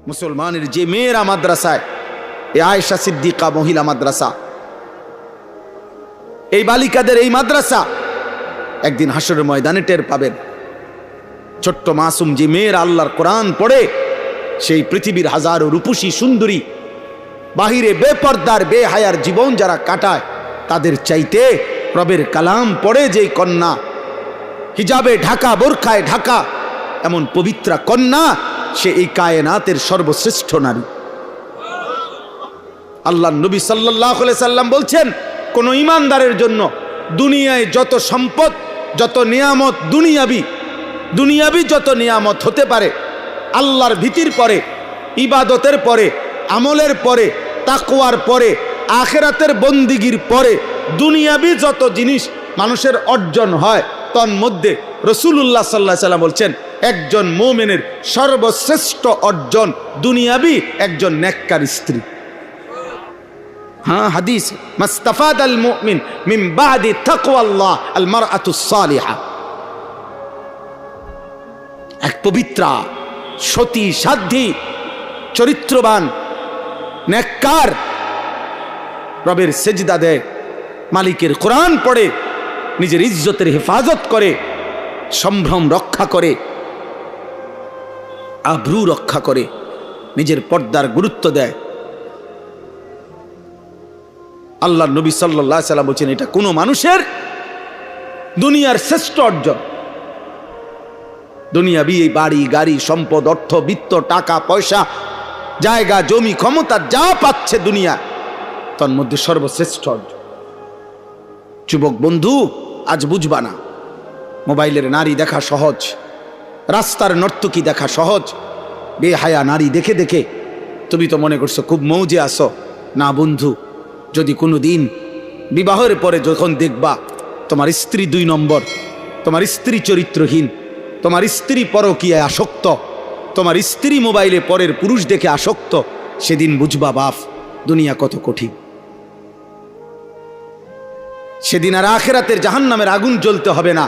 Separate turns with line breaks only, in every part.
মুসলমানের যে মেয়েরা মাদ্রাসায়, এ আয়েশা সিদ্দিকা মহিলা মাদ্রাসা, এই বালিকাদের এই মাদ্রাসা একদিন হাসরের ময়দানে টের পাবেন। ছোট্ট মাসুম যে মেয়েরা আল্লাহর কোরআন পড়ে, সেই পৃথিবীর হাজারো রূপসী সুন্দরী বাহিরে বেপর্দার বেহায়ার জীবন যারা কাটায়, তাদের চাইতে রবের কালাম পড়ে যেই কন্যা, হিজাবে ঢাকা, বোরখায় ঢাকা, এমন পবিত্রা কন্যা, সে এই কায়নাতের সর্বশ্রেষ্ঠ নারী। আল্লাহ নবী সাল্লাল্লাহু আলাইহি সাল্লাম বলছেন, কোন ঈমানদারের জন্য দুনিয়ায় যত সম্পদ, যত নিয়ামত, দুনিয়াবি যত নিয়ামত হতে পারে, আল্লাহর ভীতির পরে, ইবাদতের পরে, আমলের পরে, তাকওয়ার পরে, আখিরাতের বন্দিগির পরে দুনিয়াবি যত জিনিস মানুষের অর্জন হয়, তন্মধ্যে রাসূলুল্লাহ সাল্লাল্লাহু আলাইহি সাল্লাম বলছেন, একজন মুমিনের সর্বশ্রেষ্ঠ অর্জন দুনিয়াবি একজন নেককার স্ত্রী। হ্যাঁ, হাদিস, মাস্তাফাদ আল মুমিন মিন বাদি তাকওয়াল্লাহ আল মারআতুস সালিহা। এক পবিত্রা, সতী, সাধ্বী, চরিত্রবান, নেককার, রবের সেজদা দেয়, মালিকের কোরআন পড়ে, নিজের ইজ্জতের হেফাজত করে, সম্ভ্রম রক্ষা করে, আব্রু রক্ষা করে, নিজের পর্দার গুরুত্ব দেয়। আল্লাহ নবী সাল্লাল্লাহু আলাইহি সাল্লাম বলেছেন, এটা কোনো মানুষের দুনিয়ার শ্রেষ্ঠ অর্জন। দুনিয়াবি এই বাড়ি গাড়ি, সম্পদ, অর্থ, বিত্ত, টাকা পয়সা, জায়গা জমি, ক্ষমতা যা পাচ্ছে দুনিয়া, তার মধ্যে সর্বশ্রেষ্ঠ অর্জন। যুবক বন্ধু, আজ বুঝবা না, মোবাইলের নারী দেখা সহজ, রাস্তার নর্তকী দেখা সহজ, বেহায়া নারী দেখে দেখে তুমি তো মনে করছো খুব মৌজে আসো। না বন্ধু, যদি কোনো দিন বিবাহের পরে যখন দেখবা তোমার স্ত্রী 2 নম্বর, তোমার স্ত্রী চরিত্রহীন, তোমার স্ত্রী পরকীয়ায় আসক্ত, তোমার স্ত্রী মোবাইলে পরের পুরুষ দেখে আসক্ত, সেদিন বুঝবা বাপ, দুনিয়া কত কঠিন। সেদিন আর আখিরাতের জাহান্নামের আগুন জ্বলতে হবে না,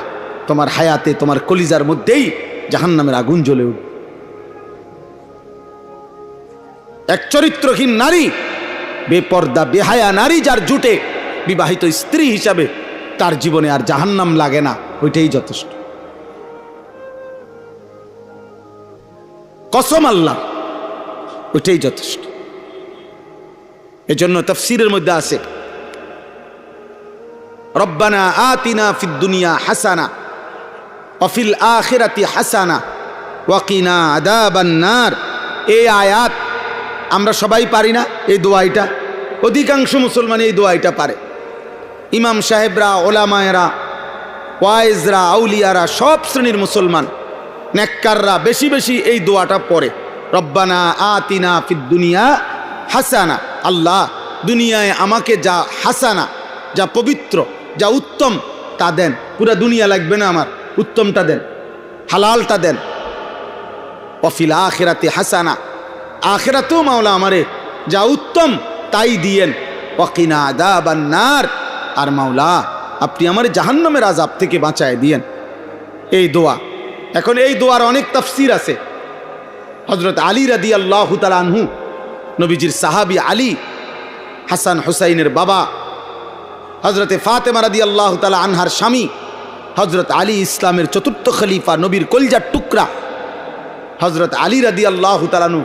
তোমার হায়াতে, তোমার কলিজার মধ্যেই জাহান্নামের আগুন জ্বলে উঠবে। এক চরিত্রহীন নারী, বেপর্দা বেহায়া নারী যার জুটে বিবাহিত স্ত্রী হিসাবে, তার জীবনে আর জাহান্নাম লাগে না, ওইটাই যথেষ্ট। কসম আল্লাহ, ওইটাই যথেষ্ট। এজন্য তাফসীরের মধ্যে আছে, রব্বানা আতিনা ফিদ দুনিয়া হাসানা ওয়া ফিল আখিরাতি হাসানা ওয়া কিনা আযাবান নার। এই আয়াত আমরা সবাই পারি না, এই দোয়াইটা অধিকাংশ মুসলমান এই দোয়াইটা পারে। ইমাম সাহেবরা, ওলামায়েরা, ওয়াইজরা, আউলিয়ারা, সব শ্রেণীর মুসলমান নেককাররা বেশি বেশি এই দোয়াটা পড়ে, রব্বানা আতিনা ফিদ দুনিয়া হাসানা। আল্লাহ, দুনিয়ায় আমাকে যা হাসানা, যা পবিত্র, যা উত্তম তা দেন। পুরা দুনিয়া লাগবে না আমার, উত্তমটা দেন, হালালটা দেন। ওয়াফিল আখিরাতি হাসানা, আখিরাতেও মাওলা আমারে যা উত্তম তাই দিয়েন। ওয়াকিনা আযাবান নার, আর মাওলা আপনি আমারে জাহান্নামের আযাব থেকে বাঁচায় দিয়েন। এই দোয়া। এখন এই দোয়ার অনেক তাফসীর আছে। হযরত আলী রাদিয়াল্লাহু তাআলা আনহু, নবীজির সাহাবী আলী, হাসান হুসাইনের বাবা, হযরতে ফাতেমা রাদিয়াল্লাহু তাআলা আনহার স্বামী, হযরত আলী ইসলামের 4র্থ খলিফা, নবীর কলিজার টুকরা হযরত আলী রাদিয়াল্লাহু তাআলা আনহু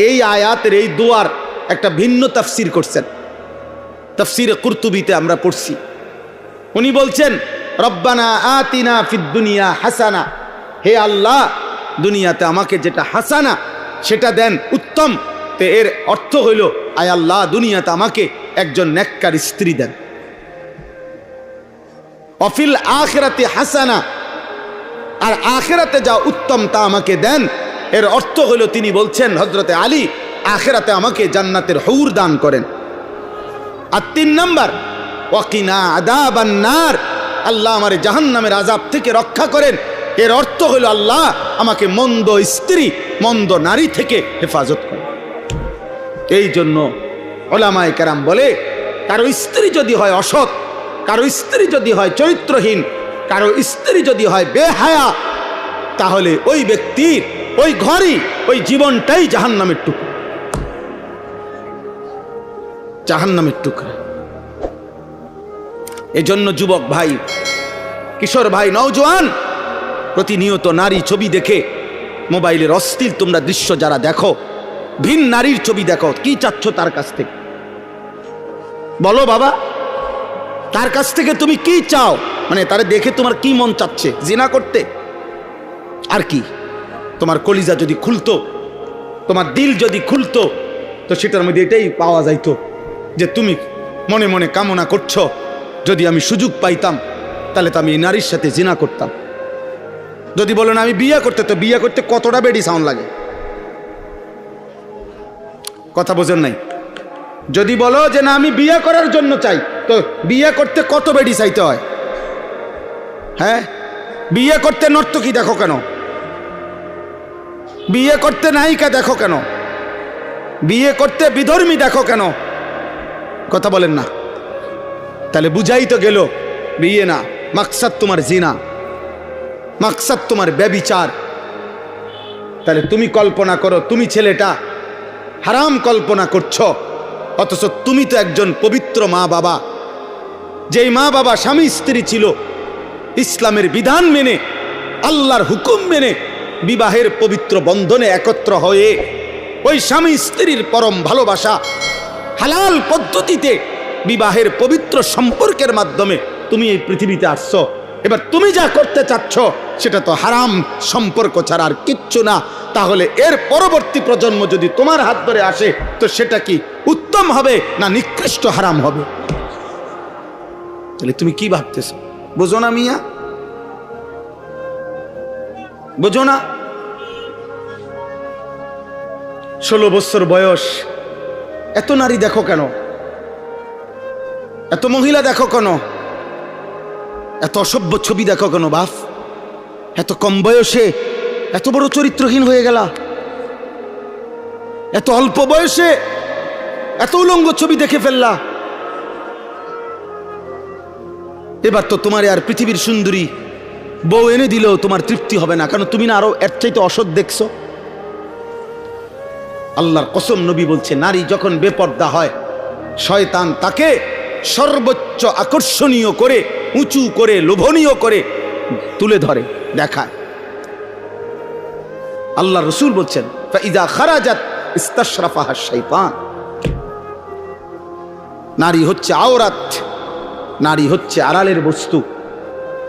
এই আয়াতের এই দোয়ার একটা ভিন্ন তাফসীর করছেন। তাফসীরে কুরতুবিতে আমরা পড়ছি, উনি বলছেন, রব্বানা আতিনা ফিদ দুনিয়া হাসানা, হে আল্লাহ, দুনিয়াতে আমাকে যেটা হাসানা সেটা দেন, উত্তম। তো এর অর্থ হইল, আয় আল্লাহ, দুনিয়াতে আমাকে একজন নেককার স্ত্রী দেন। অফিল আখিরাতি হাসানা, আর আখিরাতে যা উত্তম তা আমাকে দেন। এর অর্থ হইল, তিনি বলছেন হযরতে আলী, আখিরাতে আমাকে জান্নাতের হুর দান করেন। আর 3 নম্বর, ওয়াকিনা আযাবান নার, আল্লাহ আমারে জাহান্নামের আযাব থেকে রক্ষা করেন। এর অর্থ হইল, আল্লাহ আমাকে মন্দ স্ত্রী, মন্দ নারী থেকে হেফাজত করেন। এই জন্য উলামায়ে কেরাম বলে, কারো স্ত্রী যদি হয় অসৎ, কারো স্ত্রী যদি হয় চরিত্রহীন, কারো স্ত্রী যদি হয় বেহায়া, তাহলে ওই ব্যক্তির ওই ঘরই, ওই জীবনটাই জাহান্নামের টুকরো, জাহান্নামের টুকরো। এজন্য যুবক ভাই, কিশোর ভাই, নওজোয়ান, প্রতিনিয়ত নারী ছবি দেখে মোবাইলের অশ্লীল তোমরা দৃশ্য যারা দেখো, ভিন নারীর ছবি দেখো, কি চাচ্ছ তার কাছ থেকে? বলো বাবা, তার কাছ থেকে তুমি কি চাও? মানে তারে দেখে তোমার কি মন চাচ্ছে? জিনা করতে? আর কি? তোমার কলিজা যদি খুলতো, তোমার দিল যদি খুলতো, তো সেটার মধ্যে এটাই পাওয়া যাইতো যে তুমি মনে মনে কামনা করছো, যদি আমি সুযোগ পাইতাম তাহলে তো আমি এই নারীর সাথে জিনা করতাম। যদি বলো না আমি বিয়ে করতে, তো বিয়ে করতে কতটা বেডি সাউন্ড লাগে? কথা বোঝেন নাই? যদি বলো যে না আমি বিয়ে করার জন্য চাই, তো বিয়ে করতে কত বেডি চাইতে হয়? হ্যাঁ, বিয়ে করতে নর্তকী দেখো কেন? বিয়ে করতে নায়িকা দেখো কেন? বিয়ে করতে বিধর্মী দেখো কেন? কথা বলেন না? তাহলে বুঝাই তো গেল বিয়ে না, মাকসাদ তোমার জিনা, মাকসাদ তোমার ব্যভিচার। তাহলে তুমি কল্পনা করো, তুমি ছেলেটা হারাম কল্পনা করছো, অথচ তুমি তো একজন পবিত্র মা বাবা। যেই মা বাবা স্বামী স্ত্রী ছিল, ইসলামের বিধান মেনে, আল্লাহর হুকুম মেনে বিবাহের পবিত্র বন্ধনে একত্র হয়ে ওই স্বামী স্ত্রীর পরম ভালোবাসা, হালাল পদ্ধতিতে বিবাহের পবিত্র সম্পর্কের মাধ্যমে তুমি এই পৃথিবীতে আসছো। এবার তুমি যা করতে চাচ্ছ সেটা তো হারাম সম্পর্ক ছাড়া আর কিচ্ছু না। তাহলে এর পরবর্তী প্রজন্ম যদি তোমার হাত ধরে আসে, তো সেটা কি উত্তম হবে না নিকৃষ্ট হারাম হবে? তাহলে তুমি কি ভাবতেছো? বোঝো না মিয়া? বোঝো না? 16 বছর বয়স, এত নারী দেখো কেন? এত মহিলা দেখো কেন? এত অসভ্য ছবি দেখো কেন বাপ? এত কম বয়সে এত বড় চরিত্রহীন হয়ে গেলা? এত অল্প বয়সে এত উলঙ্গ ছবি দেখে ফেললা? এবার তো তোমার আর পৃথিবীর সুন্দরী বউ এনে দিলেও তোমার তৃপ্তি হবে না, কারণ তুমি না আরো এর চাইতে অসৎ দেখছো। আল্লাহর কসম, নবী বলছে নারী যখন বেপর্দা হয়, শয়তান তাকে সর্বোচ্চ আকর্ষণীয় করে, উঁচু করে, লোভনীয় করে তুলে ধরে, দেখায়। আল্লাহ রসুল বলছেন ফাইদা খারাজাত ইস্তাশরাফাহা শাইতান। নারী হচ্ছে আওরাত, নারী হচ্ছে আড়ালের বস্তু,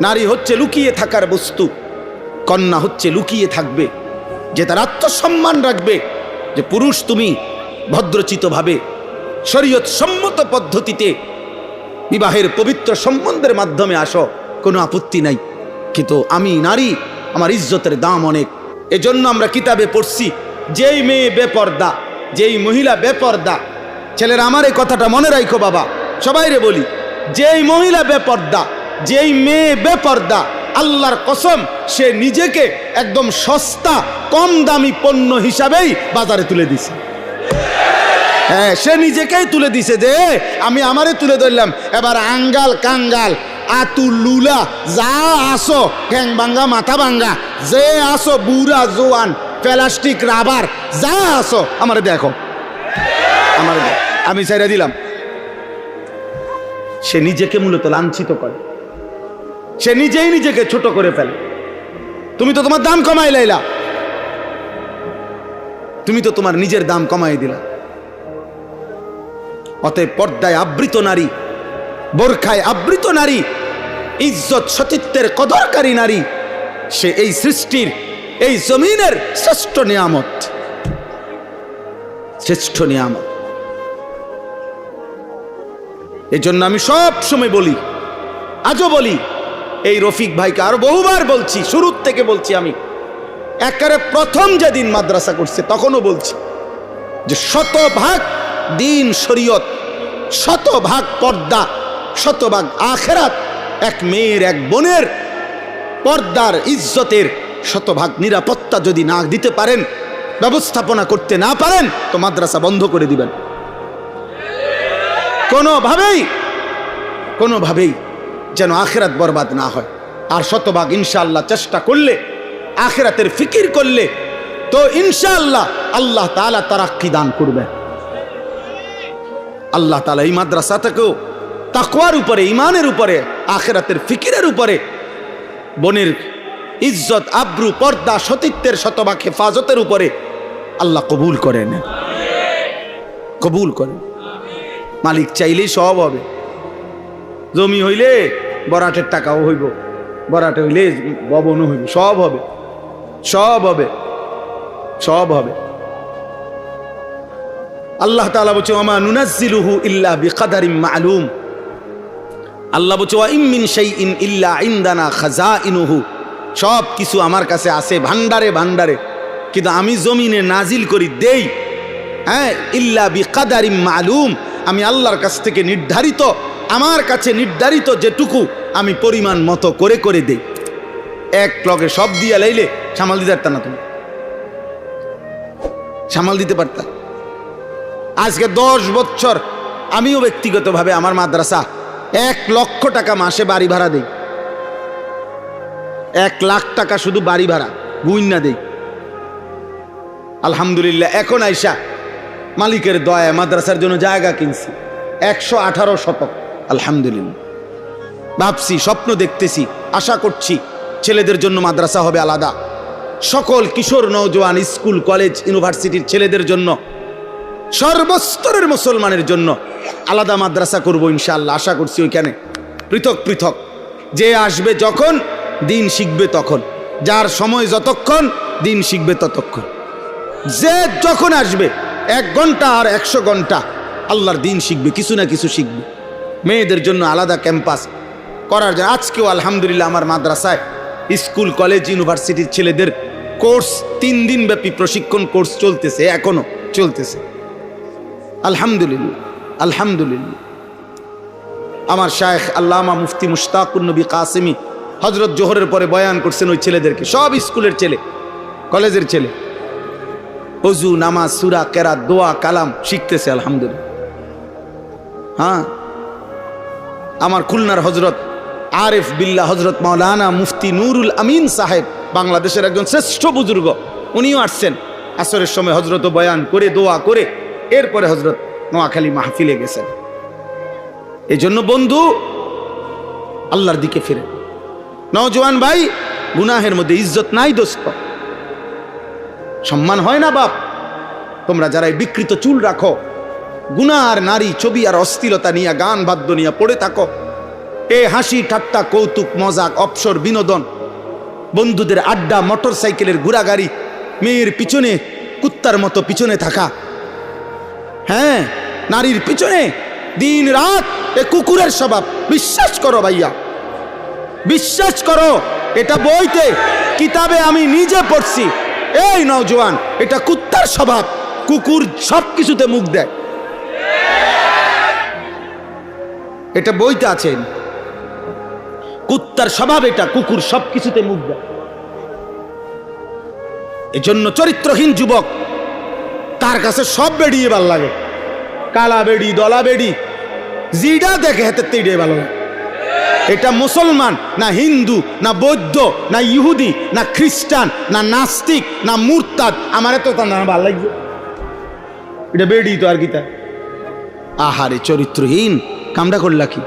নারী হচ্ছে লুকিয়ে থাকার বস্তু। কন্যা হচ্ছে লুকিয়ে থাকবে, যে তার আত্মসম্মান রাখবে, যে পুরুষ তুমি ভদ্রচিতভাবে শরীয়ত সম্মত পদ্ধতিতে বিবাহের পবিত্র সম্বন্ধের মাধ্যমে আসো, কোনো আপত্তি নাই, কিন্তু আমি নারী, আমার ইজ্জতের দাম অনেক। এজন্য আমরা কিতাবে পড়ছি, যেই মেয়ে বেপর্দা, যেই মহিলা বেপর্দা, ছেলেরা আমার এই কথাটা মনে রাখো বাবা, সবাইরে বলি, যেই মহিলা বেপর্দা, যেই মেয়ে বেপর্দা, আল্লাহর কসম সে নিজেকে একদম সস্তা কম দামি পণ্য হিসাবেই বাজারে তুলে দিছে। হ্যাঁ, সে নিজেকেই তুলে দিছে যে আমি আমারে তুলে ধরলাম, এবার আঙ্গাল কাঙ্গাল আতু লুলা যা আসো, ঠ্যাং ভাঙ্গা মাথা ভাঙ্গা যে আসো, বুড়া জোয়ান প্লাস্টিক রাবার যা আসো, আমারে দেখো, আমারে দেখো, আমি ছেড়ে দিলাম। সে নিজেকে মূলত লাঞ্ছিত করে, সে নিজেই নিজেকে ছোট করে ফেলে। তুমি তো তোমার দাম কমাই লাইলা, তুমি তো তোমার নিজের দাম কমাই দিলা। অতএব পর্দায় আবৃত নারী, বোরখায় আবৃত নারী, ইজ্জত সতীত্বের কদরকারী নারী, সে এই সৃষ্টির, এই জমিনের শ্রেষ্ঠ নিয়ামত, শ্রেষ্ঠ নিয়ামত। এজন্য আমি সব সময় বলি, আজও বলি, এই রফিক ভাইকে আরো বহুবার বলছি, শুরুর থেকে বলছি, আমি একেবারে প্রথম যেদিন মাদ্রাসা করছে তখনও বলছি যে 100% দিন শরীয়ত, 100% পর্দা, 100% আখেরাত, এক মেয়ের, এক বোনের পর্দার ইজ্জতের 100% নিরাপত্তা যদি না দিতে পারেন, ব্যবস্থাপনা করতে না পারেন, তো মাদ্রাসা বন্ধ করে দিবেন। কোনোভাবেই যেন আখেরাত বরবাদ না হয়। আর 100% ইনশাআল্লাহ চেষ্টা করলে, আখেরাতের ফিকির করলে, তো ইনশাআল্লাহ আল্লাহ তাআলা তারাক্কি দান করবেন। আল্লাহ তাআলা এই মাদ্রাসাটাকেও তাকওয়ার উপরে, ঈমানের উপরে, আখিরাতের ফিকিরের উপরে, বোনের ইজ্জত, আব্রু, পর্দা, সতীত্বের শতভাগ হেফাজতের উপরে আল্লাহ কবুল করেন, কবুল করেন। মালিক চাইলেই সব হবে। জমি হইলে বরাটের টাকাও হইব, বরাটে হইলে ভবনও হইব, সব হবে, সব হবে, সব হবে। আল্লাহ তাআলা বলছে ওয়া নুনাজ্জিলুহু ইল্লা বিকাদারিন মা'লুম। আল্লাহ বলছে ওয়া ইম মিন শাইইন ইল্লা ইনদানা খাযাইনুহু। সব কিছু আমার কাছে আছে ভান্ডারে ভান্ডারে, কিন্তু আমি জমিনে নাজিল করি, দেই, হ্যাঁ, ইল্লা বিকাদারিন মা'লুম। আমি আল্লাহর কাছ থেকে নির্ধারিত, আমার কাছে নির্ধারিত যেটুকু আমি পরিমাণ মতো করে করে দেই। এক লগে সব দিয়া লাইলে সামাল দিতে পারতা না, তুমি সামাল দিতে পারতা? আজকে 10 বছর আমিও ব্যক্তিগতভাবে আমার মাদ্রাসা 1 লক্ষ টাকা মাসে বাড়ি ভাড়া দেই, 1 লাখ টাকা শুধু বাড়ি ভাড়া গুইন্না দেই। আলহামদুলিল্লাহ এখন আইসা মালিকের দয়ায় মাদ্রাসার জন্য জায়গা কিনছি 118 শতক। আলহামদুলিল্লাহ, ভাবছি, স্বপ্ন দেখতেছি, আশা করছি ছেলেদের জন্য মাদ্রাসা হবে আলাদা, সকল কিশোর নওজোয়ান, স্কুল, কলেজ, ইউনিভার্সিটির ছেলেদের জন্য, সর্বস্তরের মুসলমানের জন্য আলাদা মাদ্রাসা করব ইনশাআল্লাহ। আশা করছি ওইখানে পৃথক পৃথক, যে আসবে যখন দিন শিখবে তখন, যার সময় যতক্ষণ দিন শিখবে ততক্ষণ, যে যখন আসবে 1 ঘন্টা আর 100 ঘন্টা আল্লাহর দিন শিখবে, কিছু না কিছু শিখবে। মেয়েদের জন্য আলাদা ক্যাম্পাস করার জন্য আজকেও আলহামদুলিল্লাহ আমার মাদ্রাসায় স্কুল, কলেজ, ইউনিভার্সিটির ছেলেদের কোর্স 3 দিন ব্যাপী প্রশিক্ষণ কোর্স চলতেছে, এখনো চলতেছে। আলহামদুলিল্লাহ, আলহামদুলিল্লাহ। আমার শায়েখ আল্লামা মুফতি মুশতাকুর নবী কাসেমি হজরত জোহরের পরে বয়ান করছেন ওই ছেলেদেরকে, সব স্কুলের ছেলে, কলেজের ছেলে, ওযু, নামাজ, সূরা, কেরাত, দোয়া, কালাম শিখতেছে আলহামদুলিল্লাহ। হ্যাঁ, আমার খুলনার হজরত আরিফ বিল্লাহ হজরত মাওলানা মুফতি নুরুল আমিন সাহেব, বাংলাদেশের একজন শ্রেষ্ঠ বুজুর্গ, উনিও আসছেন আসরের সময়, হজরত বয়ান করে দোয়া করে এরপরে হজরত নোয়াখালী মাহফিলে গেছেন। এই জন্য বন্ধু আল্লাহর দিকে ফিরে, নওজোয়ান ভাই, গুনাহের মধ্যে ইজ্জত নাই দোস্ত, সম্মান হয় না বাপ। তোমরা যারা এই বিকৃত চুল রাখো, গুনাহ আর নারী, ছবি আর অশ্লীলতা নিয়ে, গান বাদ্য নিয়ে পড়ে থাকো, এ হাসি ঠাট্টা, কৌতুক, মজাক, অবসর, বিনোদন, বন্ধুদের আড্ডা, মোটর সাইকেলের ঘোরাগাড়ি, মেয়ের পিছনে কুত্তার মতো পিছনে থাকা, হ্যাঁ, নারীর পিছনে দিন রাত, এ কুকুরের স্বভাব। বিশ্বাস করো ভাইয়া, বিশ্বাস করো, এটা বইতে কিতাবে আমি নিজে পড়ছি। এই নওজোয়ান, এটা কুত্তার স্বভাব। কুকুর সব কিছুতে মুখ দেয়, এটা বইতে আছে, কুত্তার স্বভাব এটা, কুকুর সব কিছুতে মুখ দেয়। এজন্য চরিত্রহীন যুবক, তার কাছে সব বেড়িয়ে ভালো লাগে, কালা বেড়ি, দলা বেড়ি, জিডা দেখে হাতে তেড়ে ভালো লাগে। এটা মুসলমান না হিন্দু না বৌদ্ধ না ইহুদি না খ্রিস্টান না নাস্তিক না মুরতাদ, আমার তো তার নাম ভালো লাগছে, এটা বেড়ি তো আর কি। তা আহারে চরিত্রহীন, কামড়া করলা কি?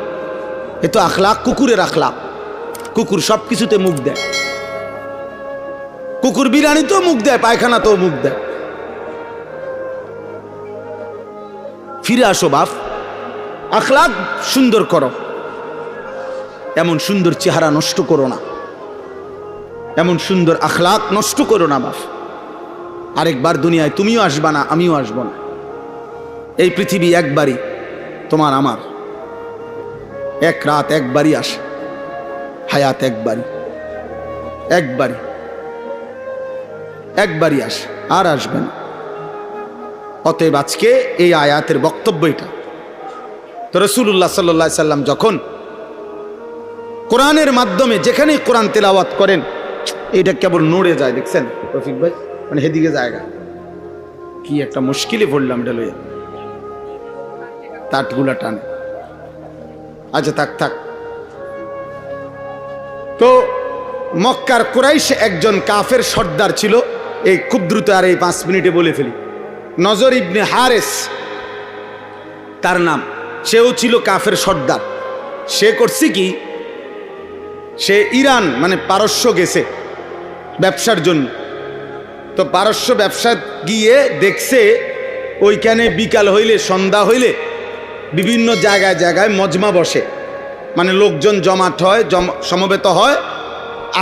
এ তো আখলাক কুকুরের আখলাক। কুকুর সব কিছুতে মুখ দেয়, কুকুর বিরিয়ানি তো মুখ দেয়, পায়খানা তো মুখ দেয়। ফিরে আসো বাপ, আখলাক সুন্দর করো, এমন সুন্দর চেহারা নষ্ট করো না, এমন সুন্দর আখলাক নষ্ট করো না বাপ। আরেকবার দুনিয়ায় তুমিও আসবা না, আমিও আসবো না। এই পৃথিবী একবারই, তোমার আমার, এক রাত একবারই আসে, হায়াত একবারই, একবারই, একবারই আসে, আর আসবে না। অতএব আজকে এই আয়াতের বক্তব্য এটা। তো রাসূলুল্লাহ সাল্লাল্লাহু আলাইহি সাল্লাম যখন কোরআনের মাধ্যমে যেখানেই কোরআন তেলাওয়াত করেন, এটা কেবল নড়ে যায়, দেখছেন রফিক ভাই, মানে হেদিকে জায়গা কি একটা মুশকিলে পড়লাম, এটা লইয়া তাটগুলা টানে। আচ্ছা থাক থাক। তো মক্কার কুরাইশ একজন কাফের সর্দার ছিল, এই খুব দ্রুত আর এই 5 মিনিটে বলে ফেলি। নজর ইবনে হারেস তার নাম, সেও ছিল কাফের সর্দার। সে করছে কি, সে ইরান মানে পারস্য গেছে ব্যবসার জন্য। তো পারস্য ব্যবসা গিয়ে দেখছে ওইখানে বিকাল হইলে, সন্ধ্যা হইলে বিভিন্ন জায়গায় জায়গায় মজমা বসে, মানে লোকজন জমাট হয়, সমবেত হয়।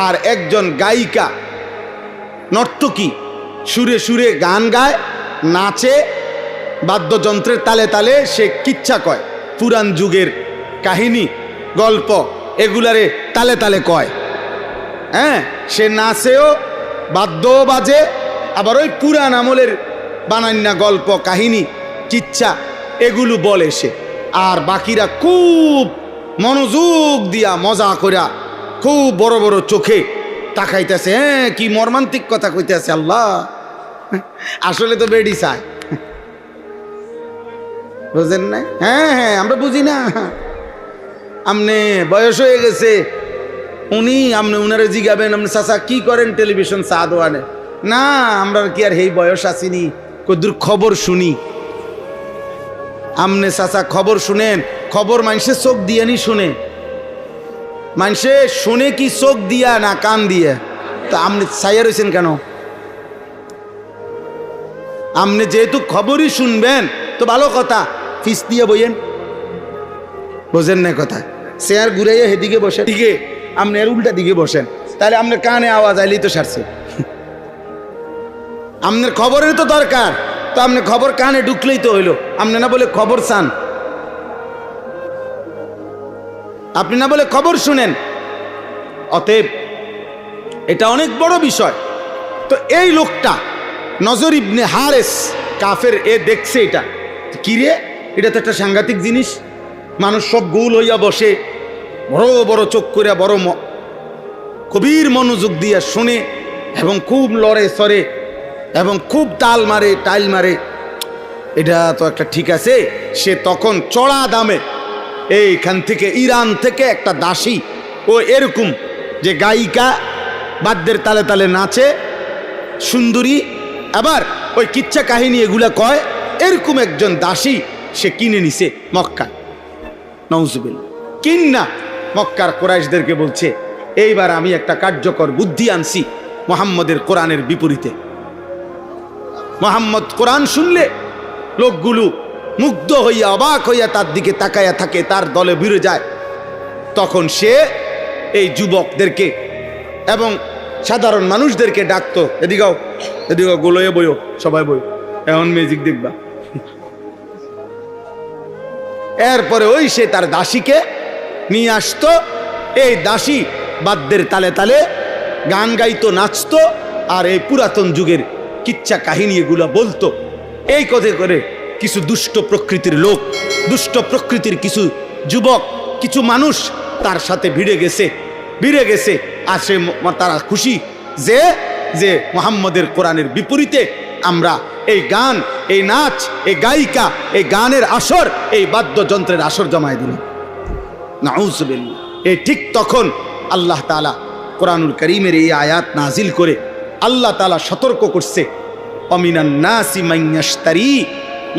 আর একজন গায়িকা নর্তকী সুরে সুরে গান গায়, নাচে, বাদ্যযন্ত্রের তালে তালে সে কিচ্ছা কয়, পুরাণ যুগের কাহিনী গল্প এগুলারে তালে তালে কয়। হ্যাঁ, সে নাচেও, বাদ্যও বাজে, আবার ওই পুরাণ আমলের বানান্না গল্প কাহিনী কিচ্ছা এগুলো বলে সে। আর বাকিরা খুব মনোযোগ দিয়া মজা কইরা খুব বড় বড় চোখে তাকাইতেছে। হ্যাঁ, কি মর্মান্তিক কথা কইতেছে আল্লাহ। আসলে তো বেডি চায়, বুঝেন না? হ্যাঁ হ্যাঁ, আমরা বুঝি না। আমনে বয়স হয়ে গেছে, আপনি উনারে জিগাবেন আপনি চাচা কি করেন টেলিভিশন চা দোয়ানে? না, আমরা কি আর এই বয়স আসিনি, কদ্দুর খবর শুনি। আমনে চাচা খবর শুনেন, খবর মানুষের চোখ দিয়ে নি শুনে। মানুষে শুনে কি চোখ দিয়া না কান দিয়ে? তা আপনি চাইয়া রয়েছেন কেন? আপনি যেহেতু খবরই শুনবেন তো ভালো কথা, ফিস দিয়ে বইয়েন। বোঝেন না কথা? চেয়ার ঘুরাইয়া হেদিকে বসে, দিকে আপনি এর উল্টা দিকে বসেন, তাহলে আপনার কানে আওয়াজ আইলেই তো সারছে। আপনার খবরের তো দরকার, তো আপনি খবর কানে ঢুকলেই তো হইলো। আপনি না বলে খবর চান, আপনি না বলে খবর শুনেন। অতএব এটা অনেক বড় বিষয়। তো এই লোকটা নজর ইবনে হারেস কাফের, এ দেখছে এটা, কিরে এটা তো একটা সাংঘাতিক জিনিস। মানুষ সব গোল হইয়া বসে, বড় বড় চোখ করে, বড় কবির মনোযোগ দিয়া শুনে, এবং খুব লড়ে সরে, এবং খুব তাল মারে, টাইল মারে। এটা তো একটা ঠিক আছে। সে তখন চড়া দামে এইখান থেকে, ইরান থেকে একটা দাসী, ও এরকম যে গায়িকা, বাদ্যের তালে তালে নাচে, সুন্দরী, আবার ওই কিচ্ছা কাহিনী এগুলা কয়, এরকম একজন দাসী সে কিনে নিছে মক্কা। নাউজুবিল্লাহ। কিন্না মক্কার কুরাইশদেরকে বলছে, এইবার আমি একটা কার্যকর বুদ্ধি আনছি মুহাম্মদের কোরআনের বিপরীতে। মুহাম্মদ কোরআন শুনলে লোকগুলো মুগ্ধ হইয়া, অবাক হইয়া তার দিকে তাকাইয়া থাকে, তার দলে ভিড়ে যায়। তখন সে এই যুবকদেরকে এবং সাধারণ মানুষদেরকে ডাকতো, এদিকেও এদিকেও, গোলয়ে বইও, সবাই বই, এখন মিউজিক দেখবা। এরপরে ওই সে তার দাসীকে নিয়ে আসতো। এই দাসী বাদ্যের তালে তালে গান গাইতো, নাচতো, আর এই পুরাতন যুগের কিচ্ছা কাহিনী এগুলো বলতো। এই কথা করে কিছু দুষ্ট প্রকৃতির লোক, দুষ্ট প্রকৃতির কিছু যুবক, কিছু মানুষ তার সাথে ভিড়ে গেছে। আর সে, তারা খুশি যে যে মুহাম্মদের কোরআনের বিপরীতে আমরা এই গান, এই নাচ, এই গায়িকা, এই গানের আসর, এই বাদ্যযন্ত্রের আসর জমায় দিল। নাউজুবিল্লাহ। এই ঠিক তখন আল্লাহ তাআলা কোরআনুল কারীমের এই আয়াত নাজিল করে আল্লাহ তাআলা সতর্ক করছে, অমিনান নাসি মান ইয়াশতারি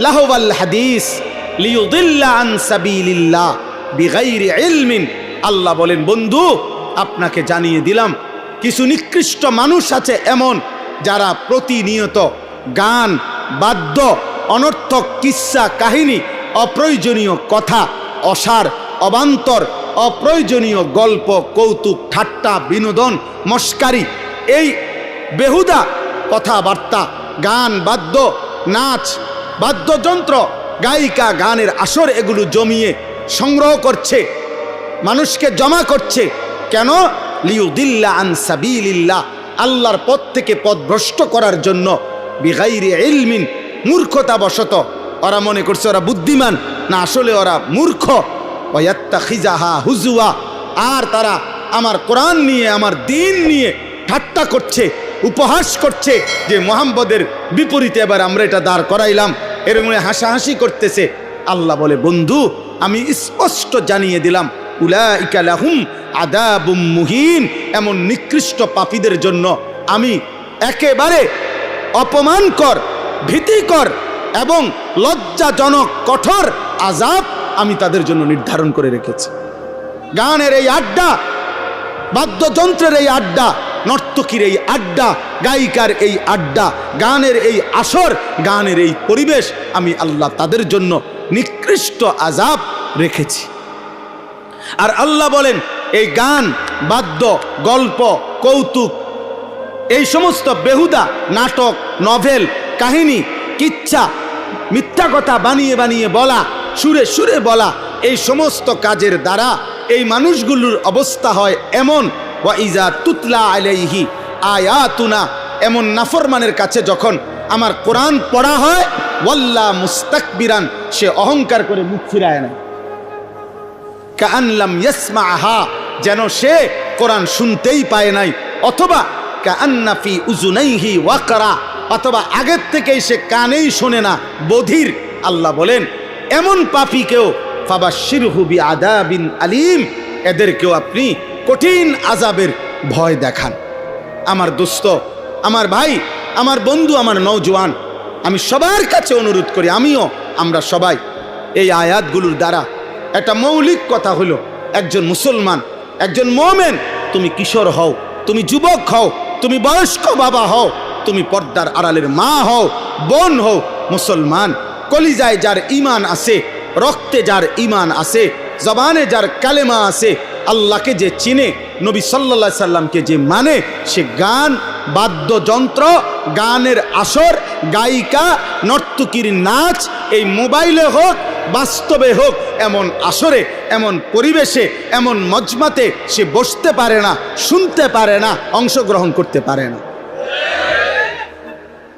লাহওয়াল হাদিস লিয়ুদিল্লা আন সাবিলিল্লাহ বিগাইরি ইলমিন। আল্লাহ বলেন, বন্ধু আপনাকে জানিয়ে দিলাম, কিছু নিকৃষ্ট মানুষ আছে এমন, যারা প্রতিনিয়ত গান, বাদ্য, অনর্থক কিস্সা কাহিনী, অপ্রয়োজনীয় কথা, অসার, অবান্তর, অপ্রয়োজনীয় গল্প, কৌতুক, ঠাট্টা, বিনোদন, মস্কারি, এই বেহুদা কথাবার্তা, গান, বাদ্য, নাচ, বাদ্যযন্ত্র, গায়িকা, গানের আসর এগুলো জমিয়ে সংগ্রহ করছে, মানুষকে জমা করছে। কেন? লিয়ুদিল্লা আন সাবিলিল্লাহ, আল্লাহর পথ থেকে পথভ্রষ্ট করার জন্য। বিগাইরি ইলমিন, মূর্খতাবশত। ওরা মনে করছে ওরা বুদ্ধিমান, না, আসলে ওরা মূর্খ। ওয়াত্তাখিজাহা হুজুয়া, আর তারা আমার কোরআন নিয়ে, আমার দ্বীন নিয়ে ঠাট্টা করছে, উপহাস করছে যে মুহাম্মদের বিপরীতে এবার আমরা এটা দাঁড় করাইলাম, এরকম হাসাহাসি করতেছে। আল্লাহ বলে, বন্ধু আমি স্পষ্ট জানিয়ে দিলাম, উলাইকা লাহুম আযাবুম মুহিন, এমন নিকৃষ্ট পাপীদের জন্য আমি একেবারে অপমানকর, ভীতিকর এবং লজ্জাজনক কঠোর আযাব আমি তাদের জন্য নির্ধারণ করে রেখেছি। গানের এই আড্ডা, বাদ্যযন্ত্রের এই আড্ডা, নর্তকীর এই আড্ডা, গায়িকার এই আড্ডা, গানের এই আসর, গানের এই পরিবেশ, আমি আল্লাহ তাদের জন্য নিকৃষ্ট আযাব রেখেছি। আর আল্লাহ বলেন এই গান, বাদ্য, গল্প, কৌতুক, এই সমস্ত বেহুদা নাটক, নভেল, কাহিনী, কিচ্ছা, মিথ্যা কথা বানিয়ে বানিয়ে বলা, সুরে সুরে বলা, এই সমস্ত কাজের দ্বারা এই মানুষগুলোর অবস্থা হয় এমন, ওয়া ইজা তুতলা আলাইহি আয়াতুনা, এমন নাফরমানের কাছে যখন আমার কোরআন পড়া হয়, ওয়াল্লা মুস্তাকবিরান, সে অহংকার করে মুখ ফিরায় না, কাআন লাম ইয়াসমাআহা, যেন সে কোরআন শুনতেই পায় নাই, অথবা কাআন্না ফি উযুনাইহি ওয়াকরা, অথবা আগের থেকেই সে কানেই শোনে না, বধির। আল্লাহ বলেন এমন পাপীকেও ফাবাশশিরহু বিআযাবিন আলীম, এদেরকেও আপনি কঠিন আযাবের ভয় দেখান। আমার দোস্ত, আমার ভাই, আমার বন্ধু, আমার নওজোয়ান, আমি সবার কাছে অনুরোধ করি, আমরা সবাই এই আয়াতগুলোর দ্বারা একটা মৌলিক কথা হলো, একজন মুসলমান, একজন মুমিন, তুমি কিশোর হও, তুমি যুবক হও, তুমি বয়স্ক বাবা হও, তুমি পর্দার আড়ালের মা হও, বোন হও, মুসলমান, কলিজায় যার ঈমান আছে, রক্তে যার ঈমান আছে, জবানে যার কালেমা আছে, আল্লাহকে যে চিনে, নবী সাল্লাল্লাহু আলাইহি সাল্লামকে যে মানে, সে গান, বাদ্যযন্ত্র, গানের আসর, গায়িকা, নর্তকীর নাচ, এই মোবাইলে হোক, বাস্তবে হোক, এমন আসরে, এমন পরিবেশে, এমন মজমাতে সে বসতে পারে না, শুনতে পারে না, অংশগ্রহণ করতে পারে না।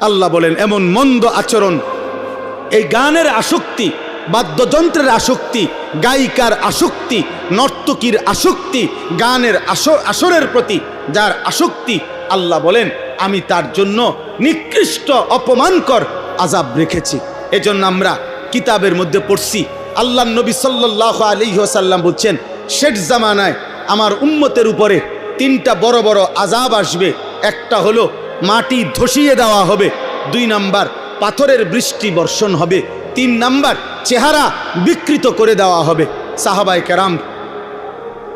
আল্লাহ বলেন এমন মন্দ আচরণ, এই গানের আসক্তি, বাদ্যযন্ত্রের আসক্তি, গায়িকার আসক্তি, নর্তকীর আসক্তি, গানের আসরের প্রতি যার আসক্তি, আল্লাহ বলেন আমি তার জন্য নিকৃষ্ট অপমানকর আযাব রেখেছি। এজন্য আমরা কিতাবের মধ্যে পড়ছি, আল্লাহর নবী সাল্লাল্লাহু আলাইহি ওয়াসাল্লাম বলছেন শেষ জামানায় আমার উম্মতের উপরে তিনটা বড় বড় আযাব আসবে। একটা হলো মাটি ধসিয়ে দেওয়া হবে, 2 নাম্বার পাথরের বৃষ্টি বর্ষণ হবে, 3 নাম্বার চেহারা বিকৃত করে দেওয়া হবে। সাহাবায়ে কেরাম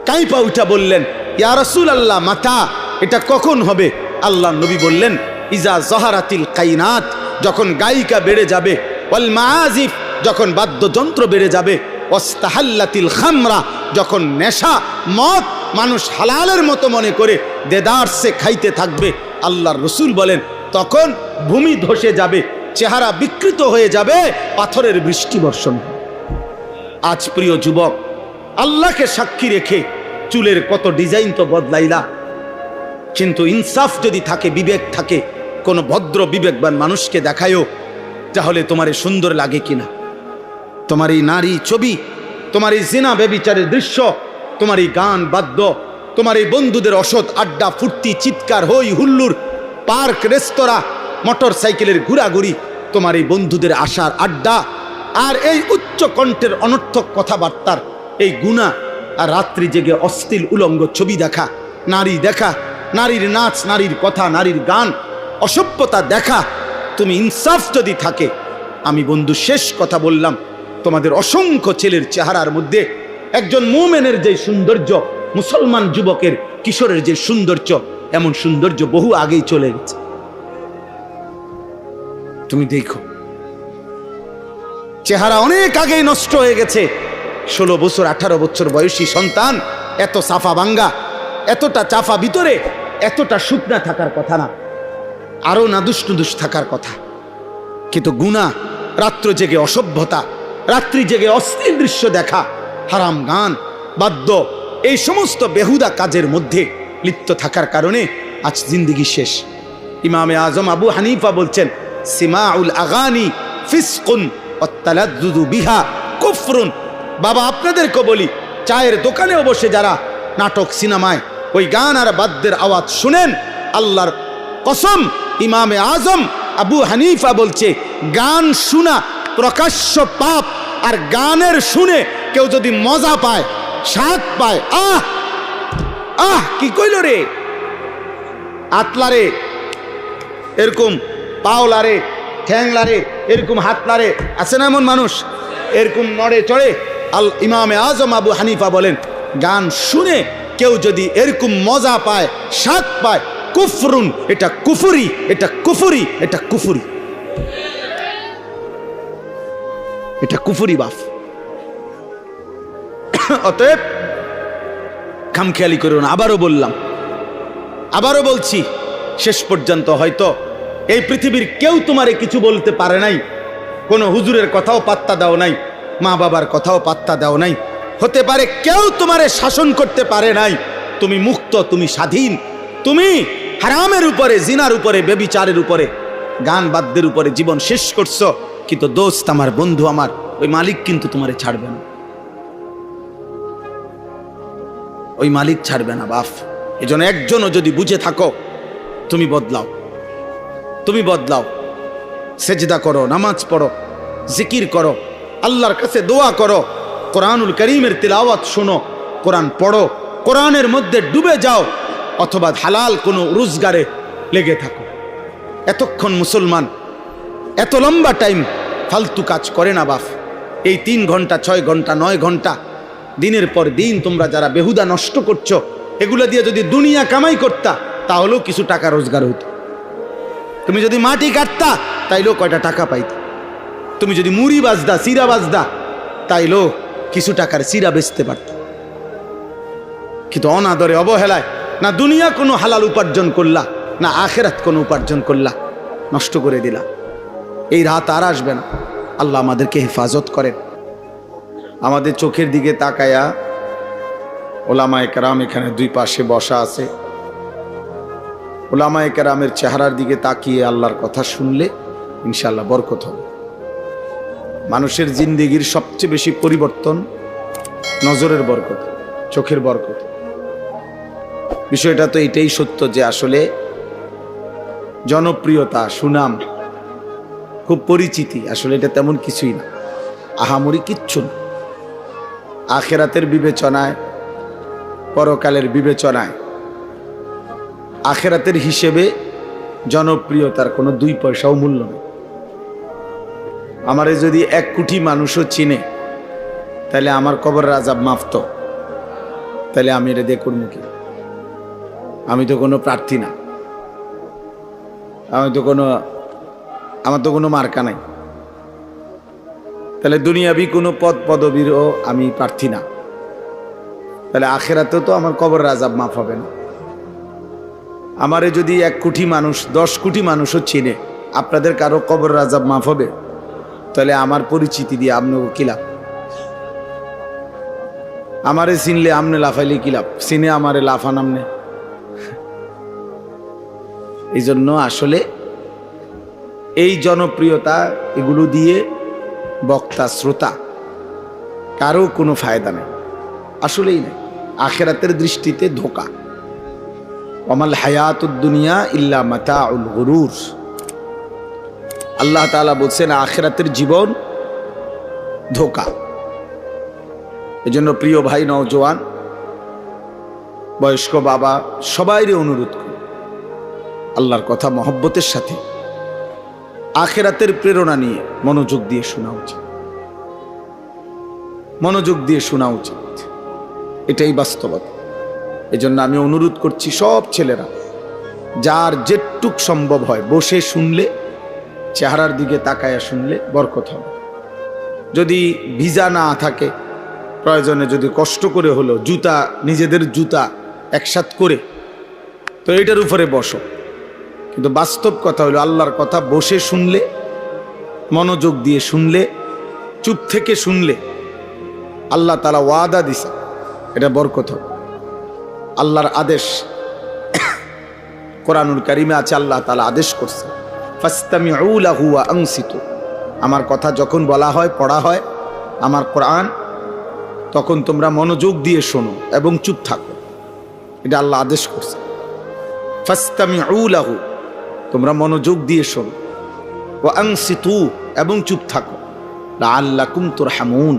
কাইপা উঠা বললেন, ইয়া রাসূলুল্লাহ, মাতা এটা কখন হবে? আল্লাহ নবী বললেন, ইজা যাহারাতিল কাইনাত, যখন গায়িকা বেড়ে যাবে, ওয়াল মাআজিফ, যখন বাদ্যযন্ত্র বেড়ে যাবে, ওয়াস্তাহাল্লাতিল খামরা, যখন নেশা, মদ মানুষ হালালের মতো মনে করে দেদারসে খাইতে থাকবে। আল্লাহর রাসূল বলেন তখন ভূমি ধসে যাবে, চেহারা বিকৃত হয়ে যাবে, পাথরের বৃষ্টি বর্ষণ। আজ প্রিয় যুবক, আল্লাহকে সাক্ষী রেখে চুলের কত ডিজাইন তো বদলাইলা, কিন্তু ইনসাফ যদি থাকে, বিবেক থাকে, কোন ভদ্র বিবেকবান মানুষকে দেখায়ও, তাহলে তোমার সুন্দর লাগে কিনা? তোমার এই নারী ছবি, তোমার এই জিনা ব্যভিচারের দৃশ্য, তোমার এই গান বাদ্য, তোমার এই বন্ধুদের অসৎ আড্ডা, ফুর্তি, চিৎকার, হই হুল্লুর, পার্ক, রেস্তোরাঁ, মোটর সাইকেলের ঘোরাঘুরি, তোমার এই বন্ধুদের আশার আড্ডা, আর এই উচ্চ কণ্ঠের অনর্থক কথাবার্তার এই গুনাহ, আর রাত্রি জেগে অশ্লীল উলঙ্গ ছবি দেখা, নারী দেখা, নারীর নাচ, নারীর কথা, নারীর গান, অসভ্যতা দেখা, তুমি ইনসাফ যদি থাকে, আমি বন্ধু শেষ কথা বললাম, তোমাদের অসংখ্য ছেলের চেহারার মধ্যে একজন মুমিনের যে সৌন্দর্য, মুসলমান যুবকের, কিশোরের যে সৌন্দর্য, এমন সৌন্দর্য বহু আগেই চলে গেছে। তুমি দেখো, চেহারা অনেক আগেই নষ্ট হয়ে গেছে। 16 বছর 18 বছর বয়সী সন্তান এত সাফা ভাঙ্গা, এতটা চাফা ভিতরে, এতটা শুকনা থাকার কথা না, আরো নাদুস নুদুস থাকার কথা। কিন্তু গুনাহ, রাত্র জেগে অসভ্যতা, রাত্রি জেগে অশ্লীল দৃশ্য দেখা, হারাম গান, বাদ্য, এই সমস্ত বেহুদা কাজের মধ্যে লিপ্ত থাকার কারণে আজ জিন্দেগি শেষ। ইমামে আজম আবু হানিফা বলছেন, সিমাউল আগানি ফিসকুন ওয়াত্তালাদ্দুদু বিহা কুফরুন। বাবা, আপনাদেরকে বলি, চায়ের দোকানেও বসে যারা নাটক, সিনেমায় ওই গান আর বাদ্যের আওয়াজ শুনেন, আল্লাহর কসম, ইমামে আজম আবু হানিফা বলছে, গান শোনা প্রকাশ্য পাপ, আর গানের শুনে কেউ যদি মজা পায়, স্বাদ পায়, আহ আহ কি কইল রে, আতলা রে, এরকম পাও লারে, ঠ্যাং লারে, এরকম হাত লারে, আছে না এমন মানুষ? এরকম নড়ে চড়ে। ইমামে আজম আবু হানিফা বলেন, গান শুনে কেউ যদি এরকম মজা পায়, স্বাদ পায়, কুফরুন, এটা কুফুরি, এটা কুফুরি, এটা কুফুরি, এটা কুফুরি বাপ। অতএব খামখেয়ালি করো না। আবারও বললাম, আবারও বলছি, শেষ পর্যন্ত হয়তো এই পৃথিবীর কেউ তোমারে কিছু বলতে পারে নাই, কোনো হুজুরের কথাও পাত্তা দাও নাই, মা বাবার কথাও পাত্তা দাও নাই, হতে পারে কেউ তোমারে শাসন করতে পারে নাই, তুমি মুক্ত, তুমি স্বাধীন, তুমি হারামের উপরে, জিনার উপরে, বেবিচারের উপরে, গান বাদ্যের উপরে জীবন শেষ করছো, কিন্তু দোস্ত আমার, বন্ধু আমার, ওই মালিক কিন্তু তোমারে ছাড়বে না, ওই মালিক ছাড়বে না বাপ। এজন্য একজনও যদি বুঝে থাকো, তুমি বদলাও, তুমি বদলাও, সেজদা করো, নামাজ পড়ো, জিকির করো, আল্লাহর কাছে দোয়া করো, কোরআনুল কারীমের তিলাওয়াত শোনো, কোরআন পড়ো, কোরআনের মধ্যে ডুবে যাও, অথবা হালাল কোনো রোজগারে লেগে থাকো। এতক্ষণ মুসলমান এত লম্বা টাইম ফালতু কাজ করে না বাপ। এই 3 ঘন্টা, 6 ঘন্টা, 9 ঘন্টা দিনের পর দিন তোমরা যারা বেহুদা নষ্ট করছো, এগুলো দিয়ে যদি দুনিয়া কামাই করতা, তাহলেও কিছু টাকা রোজগার হইতো। তুমি যদি মাটি কাটতা, তাইলেও কয়টা টাকা পাইতা। তুমি যদি মুড়ি বাজদা, সিরা বাজদা, তাইলেও কিছু টাকার সিরা বেচতে পারত। কিন্তু অনাদরে, অবহেলায় না দুনিয়া কোনো হালাল উপার্জন করলা, না আখেরাত কোনো উপার্জন করলা, নষ্ট করে দিলা। এই রাত আর আসবে না। আল্লাহ আমাদেরকে হেফাজত করেন। আমাদের চোখের দিকে তাকায়া ওলামায়ে কেরাম এখানে 2 পাশে বসা আছে। ওলামায়ে কেরামের চেহারার দিকে তাকিয়ে আল্লাহর কথা শুনলে ইনশাআল্লাহ বরকত হবে। মানুষের জিন্দেগির সবচেয়ে বেশি পরিবর্তন নজরের বরকত, চোখের বরকত। বিষয়টা তো এটাই সত্য যে আসলে জনপ্রিয়তা, সুনাম, খুব পরিচিতি, আসলে এটা তেমন কিছুই না, আহামরি কিচ্ছু না। আখেরাতের বিবেচনায়, পরকালের বিবেচনায়, আখেরাতের হিসেবে জনপ্রিয়তার কোনো 2 পয়সাও মূল্য নেই। আমারে যদি 1 কোটি মানুষও চিনে, তাহলে আমার কবরের আযাব মাফত, তাহলে আমি এটা দিয়ে করবো কি? আমি তো কোনো প্রার্থী না, আমার তো কোনো মার্কা নাই, তাহলে দুনিয়াবি কোনো পদ পদবীরও আমি প্রার্থী না, তাহলে আখেরাতেও তো আমার কবরের আযাব মাফ হবে না। আমারে যদি 1 কোটি মানুষ, 10 কোটি মানুষও চিনে, আপনাদের কারো কবরের আযাব মাফ হবে? তাহলে আমার পরিচিতি দিয়ে আপনাকে কি লাভ? আমারে চিনলে আমনে লাফাইলে কি লাভ? চিনে আমারে লাফান আমনে। এই জন্য আসলে এই জনপ্রিয়তা, এগুলো দিয়ে বক্তা, শ্রোতা কারো কোনো ফায়দা নেই, আসলেই নেই। আখেরাতের দৃষ্টিতে ধোঁকা। ওয়ামাল হায়াতুদ দুনিয়া ইল্লা মাতাউল গুরুর। আল্লাহ তাআলা বলছেন আখেরাতের জীবন ধোঁকা। এজন্য প্রিয় ভাই, নওজোয়ান, বয়স্ক বাবা, সবাইরে অনুরোধ করি, আল্লাহর কথা মহব্বতের সাথে, আখেরাতের প্রেরণা নিয়ে মনোযোগ দিয়ে শোনা উচিত, মনোযোগ দিয়ে শোনা উচিত। এটাই বাস্তবতা। এজন্য আমি অনুরোধ করছি সব ছেলেরা, যার যেটুক সম্ভব হয় বসে শুনলে, চেহারার দিকে তাকায়া শুনলে বরকত হবে। যদি ভিজা না থাকে, প্রয়োজনে যদি কষ্ট করে হলো জুতা, নিজেদের জুতা একসাথ করে, তো এটার উপরে বসো। কিন্তু বাস্তব কথা হলো আল্লাহর কথা বসে শুনলে, মনোযোগ দিয়ে শুনলে, চুপ থেকে শুনলে, আল্লাহ তাআলা ওয়াদা দিছে এটা বরকত হবে। আল্লাহর আদেশ কোরআনুল কারীমে আছে, আল্লাহ তাআলা আদেশ করছে, ফাসতামিউ লাহু ওয়া আনসিতু। আমার কথা যখন বলা হয়, পড়া হয়, আমার কোরআন, তখন তোমরা মনোযোগ দিয়ে শোনো এবং চুপ থাকো। এটা আল্লাহ আদেশ করছে। ফাসতামিউ লাহু, তোমরা মনোযোগ দিয়ে শোনো, ওয়া আনসিতু, এবং চুপ থাকো, লাআল্লাকুম তুরহামুন।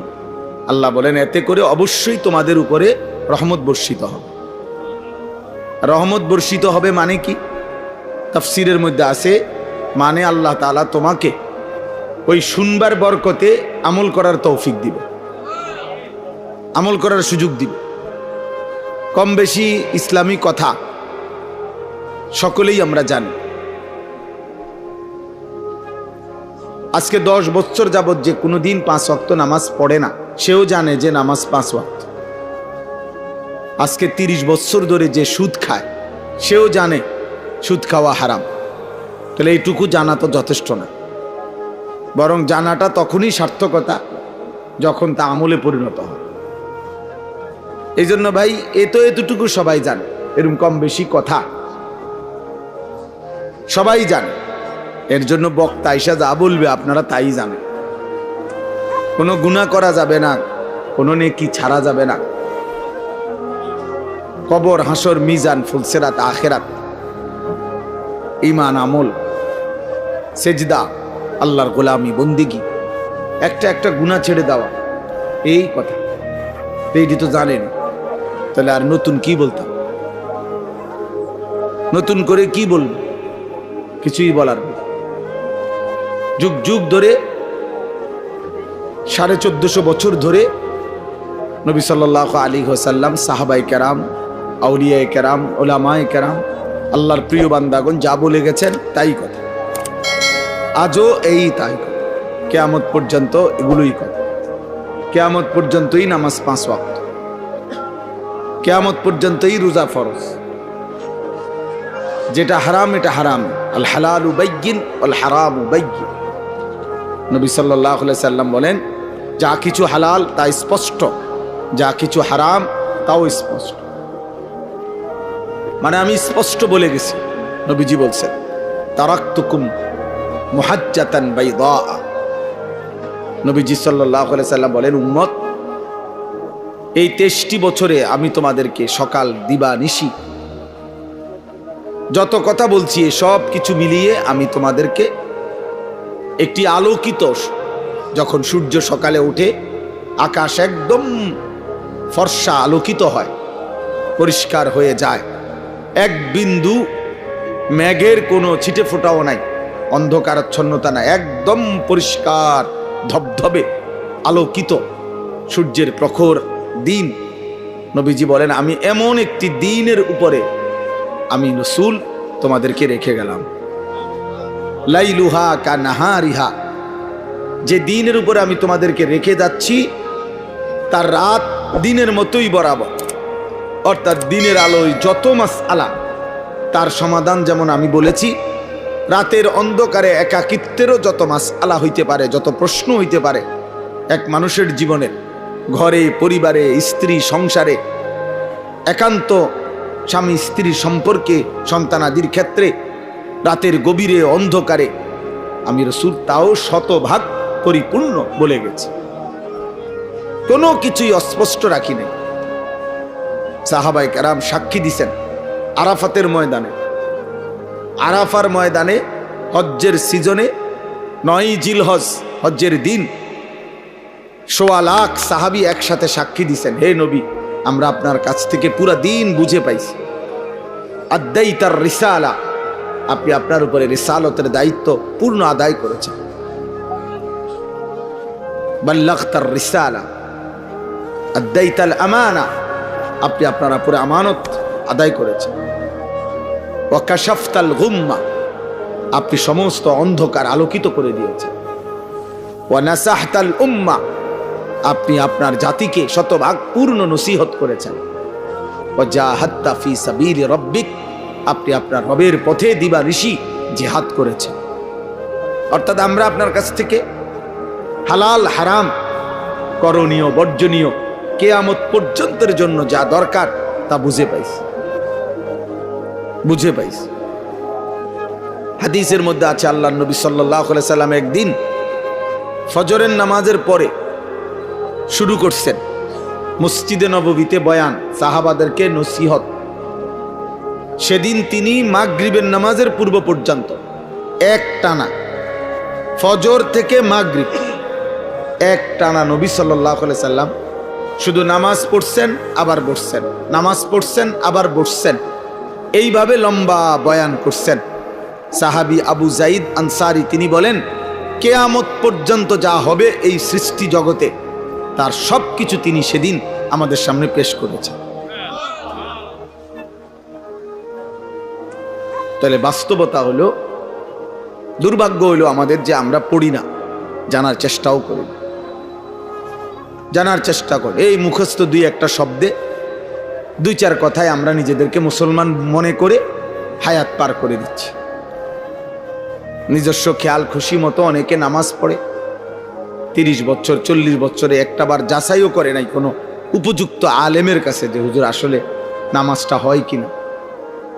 আল্লাহ বলেন এতে করে অবশ্যই তোমাদের উপরে রহমত বর্ষিত হবে। রহমত বর্ষিত হবে মানে কি? তাফসীরের মধ্যে আছে মানে আল্লাহ তাআলা তোমাকে ওই শুনবার বরকতে আমল করার তৌফিক দিবে, আমল করার সুযোগ দিবে। কম বেশি ইসলামী কথা সকলেই আমরা জানি। আজকে 10 বছর যাবত যে কোনোদিন 5 ওয়াক্ত নামাজ পড়ে না, সেও জানে যে নামাজ 5 ওয়াক্ত। আজকে 30 বছর ধরে যে সুদ খায়, সেও জানে সুদ খাওয়া হারাম। তাহলে এইটুকু জানা তো যথেষ্ট না, বরং জানাটা তখনই সার্থকতা যখন তা আমলে পরিণত হয়। এই জন্য ভাই এতটুকু সবাই জানে, এরকম কম বেশি কথা সবাই জানে। এর জন্য বক্তা আইসা যা বলবে আপনারা তাই জানেন। কোনো গুনাহ করা যাবে না, কোনো নেকি ছাড়া যাবে না। কবর, হাসর, মিজান, ফুলসেরাত, আখেরাত, ঈমান, আমল, সেজদা, আল্লাহর গোলামি, বন্দিগি, একটা গুনাহ ছেড়ে দেওয়া, এই কথা এইটি তো জানেন। তাহলে আর নতুন কি বলতাম? নতুন করে কি বলবো? কিছুই বলার নেই। যুগ যুগ ধরে 1450 বছর ধরে নবী সাল্লাল্লাহু আলাইহি ওয়াসাল্লাম, সাহাবায়ে কেরাম, আউলিয়ায়ে কেরাম, উলামায়ে কেরাম, আল্লাহর প্রিয় বান্দাগণ যা বলে গেছেন তাই কথা। আজও এই তাই কথা, কিয়ামত পর্যন্ত এগুলোই কথা। কিয়ামত পর্যন্তই নামাজ 5 ওয়াক্ত, কিয়ামত পর্যন্তই রোজা ফরজ। যেটা হারাম এটা হারাম। আল হালালু বাইয়িন ওয়াল হারামু বাইয়িন। নবী সাল্লাল্লাহু আলাইহি সাল্লাম বলেন, যা কিছু হালাল তা স্পষ্ট, যা কিছু হারাম তাও স্পষ্ট। মানে আমি স্পষ্ট বলে গেছি। নবীজি বলছেন, তারাকতুকুম মুহাজ্জাতান বাইদা। নবীজি সাল্লাল্লাহু আলাইহি সাল্লাম বলেন, উম্মত, এই 23টি বছরে আমি তোমাদেরকে সকাল দিবা নিশি যত কথা বলছি, সব কিছু মিলিয়ে আমি তোমাদেরকে একটি আলোকিত, যখন সূর্য সকালে উঠে আকাশ একদম ফর্সা আলোকিত হয়, পরিষ্কার হয়ে যায়, এক বিন্দু মেঘের কোনো ছিটে ফোঁটাও নাই, অন্ধকারাচ্ছন্নতা নাই, একদম পরিষ্কার ধবধবে আলোকিত সূর্যের প্রখর দিন। নবীজি বলেন, আমি এমন একটি দিনের উপরে আমি রাসূল তোমাদেরকে রেখে গেলাম, লাইলুহা কা নাহারিহা, যে দিনের উপরে আমি তোমাদেরকে রেখে যাচ্ছি তার রাত দিনের মতোই বরাবর। অর্থাৎ দিনের আলোয় যত মাসআলা তার সমাধান যেমন আমি বলেছি, রাতের অন্ধকারে একাকিত্বেরও যত মাসআলা হইতে পারে, যত প্রশ্ন হইতে পারে এক মানুষের জীবনে, ঘরে, পরিবারে, স্ত্রী, সংসারে, একান্ত স্বামী স্ত্রীর সম্পর্কে, সন্তানাদির ক্ষেত্রে, রাতের গভীরে অন্ধকারে, আমি রাসূল তাও 100% পরিপূর্ণ বলে গেছি। কোনো কিছুই অস্পষ্ট রাখি নাই। সাহাবায়ে কেরাম সাক্ষী দিছেন আরাফাতের ময়দানে, আরাফার ময়দানে হজ্জের সিজনে 9 জিলহজ হজ্জের দিন 1.25 লাখ সাহাবী একসাথে সাক্ষী দিছেন, হে নবী, আমরা আপনার কাছ থেকে পুরা দিন বুঝে পাইছি। আদাইতার রিসালা, আপনি আপনার উপরে রিসালতের দায়িত্ব পূর্ণ আদায় করেছেন। বাল্লাগতার রিসালা আদাইতাল আমানা, আপনি আপনার উপরে আমানত আদায় করেছেন। ওয়া কাশাফতাল গুম্মা, আপনি সমস্ত অন্ধকার আলোকিত করে দিয়েছেন। ওয়া নাসাহতাল উম্মা, আপনি আপনার জাতিকে 100% পূর্ণ নসিহত করেছেন। ওয়া জাহাদতা ফি সাবিলি রাব্বিক, আপনি আপনার রবের পথে দিবানিশি জিহাদ করেছেন। অর্থাৎ আমরা আপনার কাছ থেকে হালাল হারাম, করণীয় বর্জনীয়, কিয়ামত পর্যন্তের জন্য যা দরকার তা বুঝে পাইছি। হাদিসের মধ্যে আছে, আল্লাহর নবী সাল্লাল্লাহু আলাইহি সাল্লাম একদিন ফজরের নামাজের পরে শুরু করছেন মসজিদে নববীতে বয়ান, সাহাবাদেরকে নসিহত। সেদিন তিনি মাগরিবের নামাজের পূর্ব পর্যন্ত একটানা, ফজর থেকে মাগরিব একটানা নবী সাল্লাল্লাহু আলাইহি সাল্লাম শুধু নামাজ পড়ছেন আবার বসছেন, নামাজ পড়ছেন আবার বসছেন, এইভাবে লম্বা বয়ান করছেন। সাহাবী আবু জাইদ আনসারী তিনি বলেন, কিয়ামত পর্যন্ত যা হবে এই সৃষ্টি জগতে তার সব কিছু তিনি সেদিন আমাদের সামনে পেশ করেছেন। তাহলে বাস্তবতা হলো, দুর্ভাগ্য হলো আমাদের যে আমরা পড়ি না, জানার চেষ্টাও করি না। জানার চেষ্টা করি এই মুখস্থ দুই একটা শব্দে, দুই চার কথায় আমরা নিজেদেরকে মুসলমান মনে করে হায়াত পার করে দিচ্ছি। নিজস্ব খেয়াল খুশি মতো অনেকে নামাজ পড়ে, 30 বছর 40 বছরে একটা বার যাচাইও করে নাই কোনো উপযুক্ত আলেমের কাছে যে হুজুর আসলে নামাজটা হয় কিনা,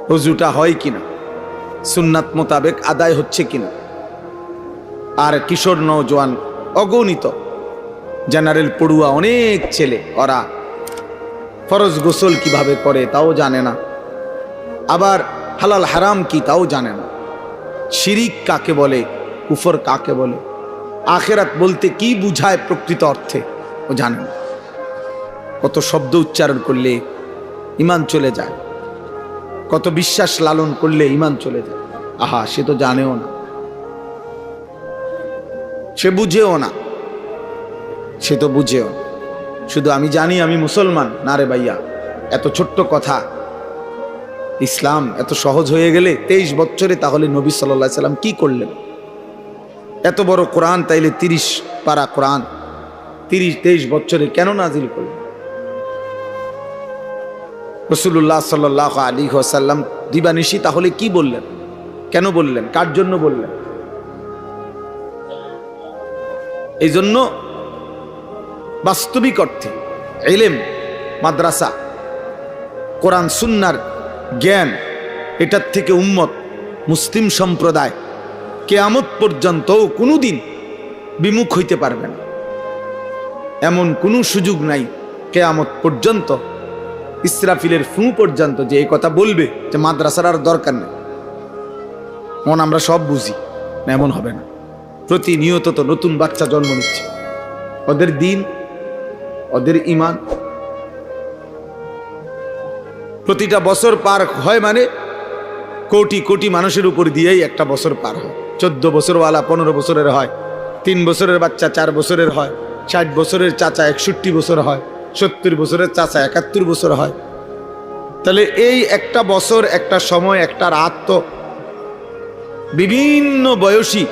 হুজুটা হয় কিনা, সুন্নাত মোতাবেক আদায় হচ্ছে কিনা। আর কিশোর নওজোয়ান অগণিত জেনারেল পড়ুয়া অনেক ছেলে, ওরা ফরজ গোসল কিভাবে করে তাও জানে না, আবার হালাল হারাম কি তাও জানে না, শিরিক কাকে বলে, কুফর কাকে বলে, আখেরাত বলতে কি বুঝায় প্রকৃত অর্থে ও জানে না। কত শব্দ উচ্চারণ করলে ঈমান চলে যায়, কত বিশ্বাস লালন করলে ঈমান চলে যায়। আহা, সে তো জানেও না, সে বুঝেও না, সে তো বুঝেও না। শুধু আমি জানি আমি মুসলমান, না রে ভাইয়া, এত ছোট্ট কথা, ইসলাম এত সহজ হয়ে গেলে 23 বছরে তাহলে নবী সাল্লাল্লাহু আলাইহি সাল্লাম কি করলেন? এত বড় কোরআন তাইলে 30 পারা কোরআন 23 বছরে কেন নাজিল করলেন? রাসূলুল্লাহ সাল্লাল্লাহু আলাইহি ওয়াসাল্লাম দিবানিশি তাহলে কি বললেন, কেন বললেন, কার জন্য বললেন? এই জন্য বাস্তবিক অর্থে ইলম, মাদ্রাসা, কোরআন সুন্নাহর জ্ঞান, এটার থেকে উম্মত মুসলিম সম্প্রদায় কিয়ামত পর্যন্ত কোনোদিন বিমুখ হইতে পারবে না। এমন কোনো সুযোগ নাই কিয়ামত পর্যন্ত, ইসরাফিলের ফু পর্যন্ত যে এই কথা বলবে যে মাদ্রাসার আর দরকার নেই। মন আমরা সব বুঝি না, এমন হবে না। প্রতিনিয়ত তো নতুন বাচ্চা জন্ম নিচ্ছে, ওদের দিন, ওদের ঈমান প্রতিটা বছর পার হয়, মানে কোটি কোটি মানুষের উপর দিয়েই একটা বছর পার হয়। 14 বছরওয়ালা 15 বছরের হয়, 3 বছরের বাচ্চা 4 বছরের হয়, 60 বছরের চাচা 61 বছর হয়, 70 বছরের চাচা 71 বছর হয়। তাহলে এই একটা বছর, একটা সময়, একটা রাত তো বিভিন্ন বয়সী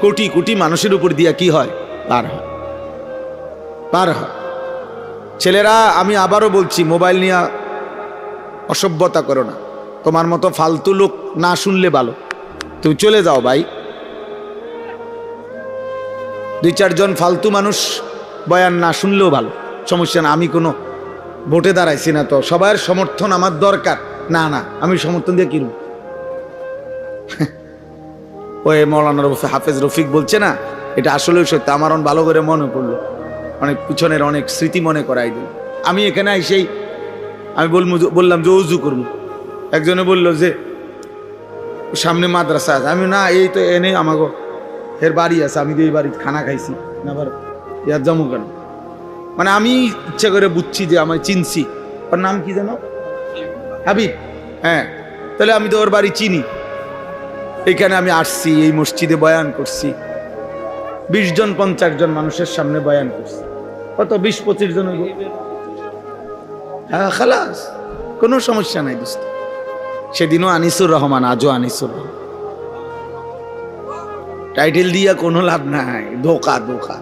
কোটি কোটি মানুষের উপর দিয়া কি হয়, পার হয়, পার হয়। ছেলেরা, আমি আবারও বলছি, মোবাইল নিয়ে অসভ্যতা করো না। তোমার মতো ফালতু লোক না শুনলে ভালো, তুমি চলে যাও ভাই। 2-4 জন ফালতু মানুষ বয়ান না শুনলেও ভালো, সমস্যা না। আমি কোনো ভোটে দাঁড়াইছি না, তো সবার সমর্থন আমার দরকার না, না আমি সমর্থন দিয়ে কিনব। ওই মৌলানা হাফেজ রফিক বলছে না, এটা আসলে সত্য। আমার ভালো করে মনে পড়লো, অনেক পিছনের অনেক স্মৃতি মনে করাই দিল। আমি এখানে এসেই আমি বললাম যে উজু করব, একজনে বলল যে সামনে মাদ্রাসা আছে। আমি না, এই তো এনে আমাকে এর বাড়ি আছে, আমি তো এই বাড়ি খানা খাইছি না, আবার ইয়ার জমু কেন? মানে আমি ইচ্ছা করে বুঝছি যে আমায় চিনছি। ওর নাম কি জানো? হাবিব। হ্যাঁ, তাহলে আমি তো ওর বাড়ি চিনি। এইখানে আমি আসছি, এই মসজিদে বয়ান করছি, 20 জন 50 জন মানুষের সামনে বয়ান করছি। কত 20-25 জন? হ্যাঁ, খালাস, কোনো সমস্যা নাই দোস্ত। সেদিনও আনিসুর রহমান, আজও আনিসুর রহমান। টাইটেল দিয়া কোনো লাভ নাই, ধোকা ধোকা।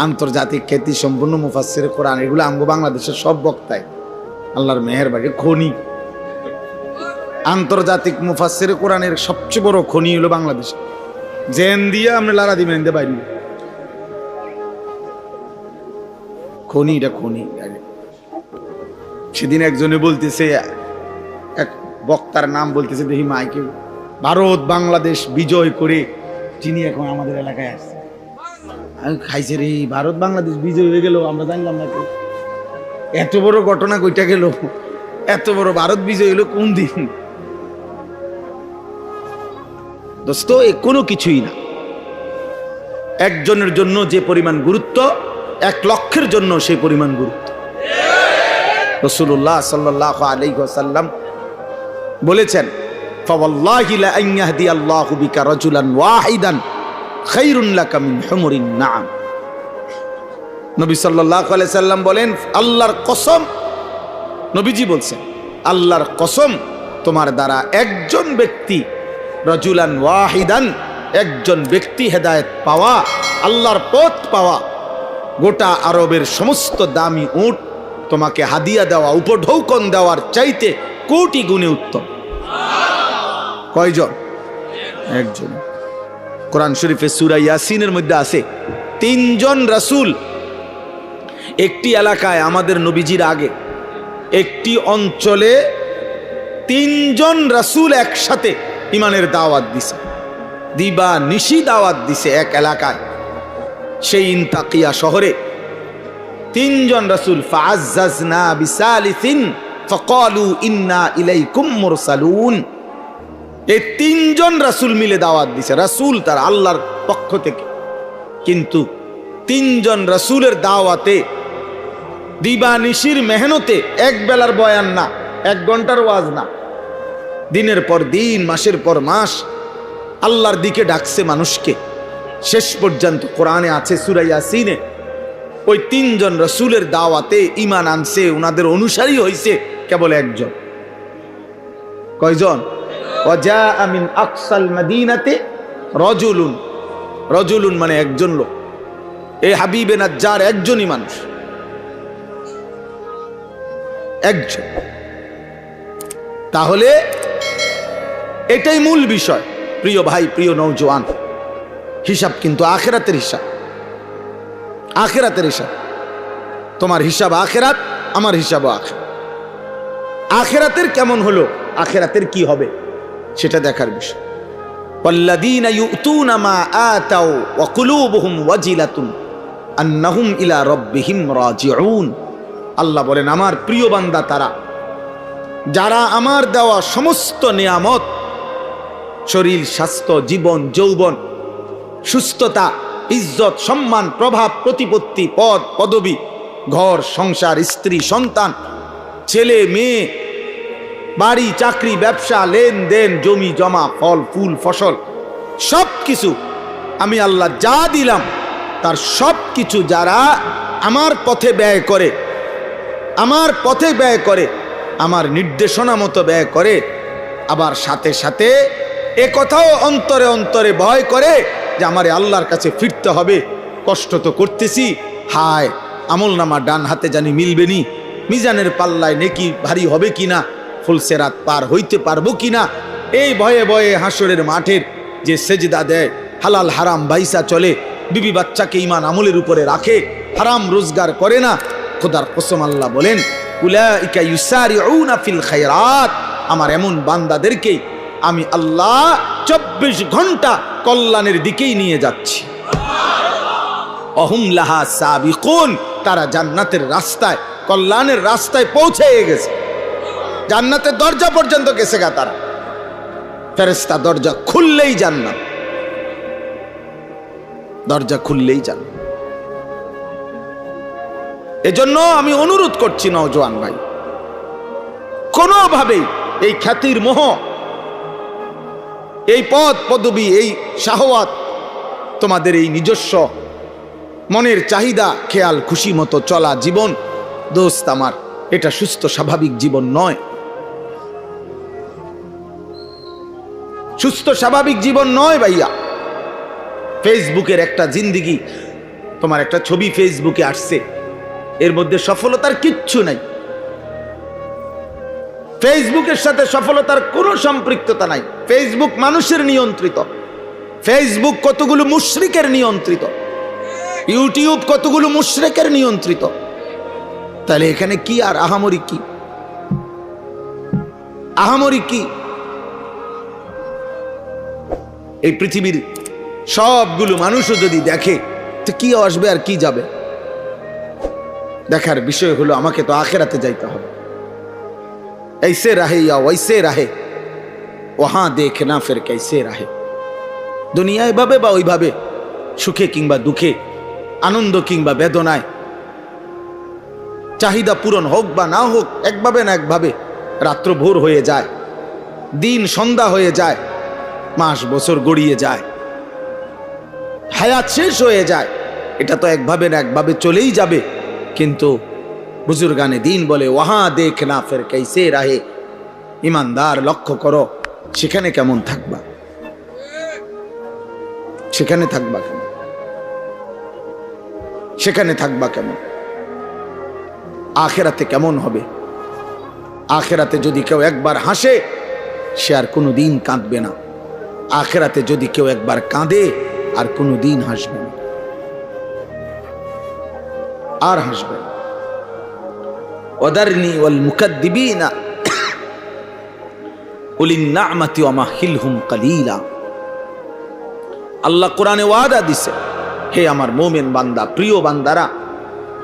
আন্তর্জাতিক খ্যাতি সম্পূর্ণ মুফাসসির কোরআন, এগুলো আমগো বাংলাদেশের সব বক্তায় আল্লাহর মেহেরবানি খনি। আন্তর্জাতিক মুফাসসির কোরআনের সবচেয়ে বড় খনি হলো বাংলাদেশ। জেন দিয়া আমরা লারা দিবেন দে বাইরে খনি, এটা খনি। সেদিন একজনে বলতেছে, এক বক্তার নাম বলতেছে, দেখি মাইকে, ভারত বাংলাদেশ বিজয় করে যিনি এখন আমাদের এলাকায় আসছে। আমি খাইছে রে, ভারত বাংলাদেশ বিজয় হয়ে গেল, আমরা জানলাম না। এত বড় ঘটনা কইটা গেল, এত বড় ভারত বিজয় হলো কোন দিন? দোস্ত, এ কোনো কিছুই না। একজনের জন্য যে পরিমাণ গুরুত্ব, 1 লক্ষের জন্য সেই পরিমাণ গুরুত্ব। রাসূলুল্লাহ সাল্লাল্লাহু আলাইহি ওয়াসাল্লাম বলেছেন, ফাওয়াল্লাহি লা আন ইয়াহদিয়াল্লাহু বিকা রাজুলান ওয়াহিদান খায়রুন লাকা মিন হুমুরিন নাম। নবী সাল্লাল্লাহু আলাইহি সাল্লাম বলেন, আল্লাহর কসম, নবীজি বলছেন, আল্লাহর কসম, তোমার দ্বারা একজন ব্যক্তি, রাজুলান ওয়াহিদান, একজন ব্যক্তি হেদায়েত পাওয়া, আল্লাহর পথ পাওয়া, গোটা আরবের সমস্ত দামি উট তোমাকে হাদিয়া দেওয়া, উপঢৌকন দেওয়ার চাইতে কোটি গুণে উত্তম। কয়জন? একজন। কোরআন শরীফে সূরা ইয়াসিনের মধ্যে আছে 3 জন রাসূল একটি এলাকায়, আমাদের নবীজির আগে একটি অঞ্চলে 3 জন রাসূল একসাথে ইমানের দাওয়াত দিছে, দিবা নিশি দাওয়াত দিছে এক এলাকায়। সেই ইনতাকিয়া শহরে 3 জন রাসূল, ফাআজ্জাজনা বিসালিসিন ফাকালু ইন্না ইলাইকুম মুরসালুন। এই 3 জন রাসূল মিলে দাওয়াত দিছে, রাসূল তার আল্লাহর পক্ষ থেকে। কিন্তু 3 জন রাসূলের দাওয়াতে, দিবা নিশির মেহনতে, এক বেলার বয়ান না, 1 ঘন্টার ওয়াজ না, দিনের পর দিন, মাসের পর মাস আল্লাহর দিকে ডাকছে মানুষকে। শেষ পর্যন্ত কোরআনে আছে সূরা ইয়াসিনে, ওই 3 জন রাসূলের দাওয়াতে ঈমান আনছে, ওনাদের অনুসারী হইছে কেবল একজন। কয়জন? ওয়াজাআ মিন আকসাল মাদিনাতে রাজুলুন। রাজুলুন মানে একজন লোক। এই হাবিবে নাজ্জার একজনই মানুষ, একজন। তাহলে এটাই মূল বিষয়। প্রিয় ভাই, প্রিয় নওজোয়ান, হিসাব কিন্তু আখিরাতের হিসাব, আখিরাতের হিসাব। তোমার হিসাব আখিরাত, আমার হিসাব আখিরাত। আখিরাতের কেমন হলো, আখিরাতের কি হবে, সেটা দেখার বিষয়। ওয়াল্লাযীনা ইউতুনা মা আতাউ ওয়া কুলুবুহুম ওয়াজিলাতুন আন্নাহুম ইলা রাব্বিহিম রাজিউন। আল্লাহ বলেন, আমার প্রিয় বান্দা তারা, যারা আমার দেওয়া সমস্ত নিয়ামত, শরীর, স্বাস্থ্য, জীবন, যৌবন, সুস্থতা, ইজ্জত, সম্মান, প্রভাব, প্রতিপত্তি, পদ, পদবী, ঘর, সংসার, স্ত্রী, সন্তান, ছেলে, মেয়ে, বাড়ি, চাকরি, ব্যবসা, লেনদেন, জমি জমা, ফল ফুল, ফসল, সব কিছু আমি আল্লাহ যা দিলাম, তার সব কিছু যারা আমার পথে ব্যয় করে, আমার পথে ব্যয় করে, আমার নির্দেশনা মতো ব্যয় করে, আবার সাথে সাথে এ কথাও অন্তরে অন্তরে ভয় করে যে আমারে আল্লাহর কাছে ফিরতে হবে, কষ্ট তো করতেছি, হায় আমল নামা ডান হাতে জানি মিলবে নি, মিজানের পাল্লায় নেকি ভারী হবে কিনা, ফুলসেরাত পার হইতে পারবো কিনা, এই ভয়ে ভয়ে হাসরের মাঠের যে সেজদা দেয়, হালাল হারাম বাইসা চলে, বিবি বাচ্চাকে ঈমান আমলের উপরে রাখে, হারাম রোজগার করে না, খোদার কসম আল্লাহ বলেন, উলাইকা ইউসারিউনা ফিল খায়রাত, আমার এমন বান্দাদেরকে আমি আল্লাহ 24 ঘন্টা কল্যাণের দিকেই নিয়ে যাচ্ছি। অহুম লাহা সাবিকুন, তারা জান্নাতের রাস্তায়, কল্যাণের রাস্তায় পৌঁছে গেছে, জান্নাতের দরজা পর্যন্ত গেছে গা তারা। ফেরেশতা দরজা খুললেই জান্নাত, দরজা খুললেই জান্নাত। এজন্য আমি অনুরোধ করছি নওজোয়ান ভাই, কোনোভাবেই এই খ্যাতির মোহ, এই পদ পদবী, এই শাহওয়াত, তোমাদের এই নিজস্ব মনের চাহিদা, খেয়াল খুশি মতো চলা জীবন, দোস্ত আমার, এটা সুস্থ স্বাভাবিক জীবন নয়, সুস্থ স্বাভাবিক জীবন নয় ভাইয়া। ফেসবুকের একটা জিন্দিগি, তোমার একটা ছবি ফেসবুকে আসছে, এর মধ্যে সফলতার কিচ্ছু নাই, ফেসবুকের সাথে সফলতার কোনো সম্পৃক্ততা নাই। ফেসবুক মানুষের নিয়ন্ত্রিত, ফেসবুক কতগুলো মুশরিকের নিয়ন্ত্রিত, ইউটিউব কতগুলো মুশরিকের নিয়ন্ত্রিত। তাহলে এখানে কি আর আহামরি কি, আহামরি কি? এই পৃথিবীর সবগুলো মানুষও যদি দেখে তো কি আসবে আর কি যাবে? দেখার বিষয় হলো আমাকে তো আখিরাতে যাইতে হবে। ऐसे रहे या वैसे रहे वहां देखना फिर कैसे रहे। দুনিয়ায় ভাবে বা ওইভাবে, সুখে কিংবা দুঃখে, আনন্দ কিংবা বেদনায়, চাহিদা পূরণ হোক বা না হোক, একভাবে না একভাবে রাত্র ভোর হয়ে যায়। দিন সন্ধ্যা হয়ে যায়, মাস বছর গড়িয়ে যায়, হায়াত শেষ হয়ে যায়। এটা তো একভাবে না একভাবে চলেই যাবে। কিন্তু বুজুর্গানে দিন বলে ওয়াহা দেখ না ফের कैसे রাহে, ইমানদার লক্ষ্য করো সেখানে কেমন থাকবা, সেখানে থাকবা কেমন, সেখানে থাকবা কেমন, আখিরাতে কেমন হবে। আখিরাতে যদি কেউ একবার হাসে সে আর কোনো দিন কাঁদবে না। আখিরাতে যদি কেউ একবার কাঁদে আর কোনো দিন হাসবে না, আর হাসবে না। ওয়াদারনি ওয়াল মুকাদ্দিবিনা উলিন নি'মাতি ওয়া মাহিলহুম কালিলা। আল্লাহ কোরআনে ওয়াদা দিছে, হে আমার মুমিন বান্দা, প্রিয় বান্দারা,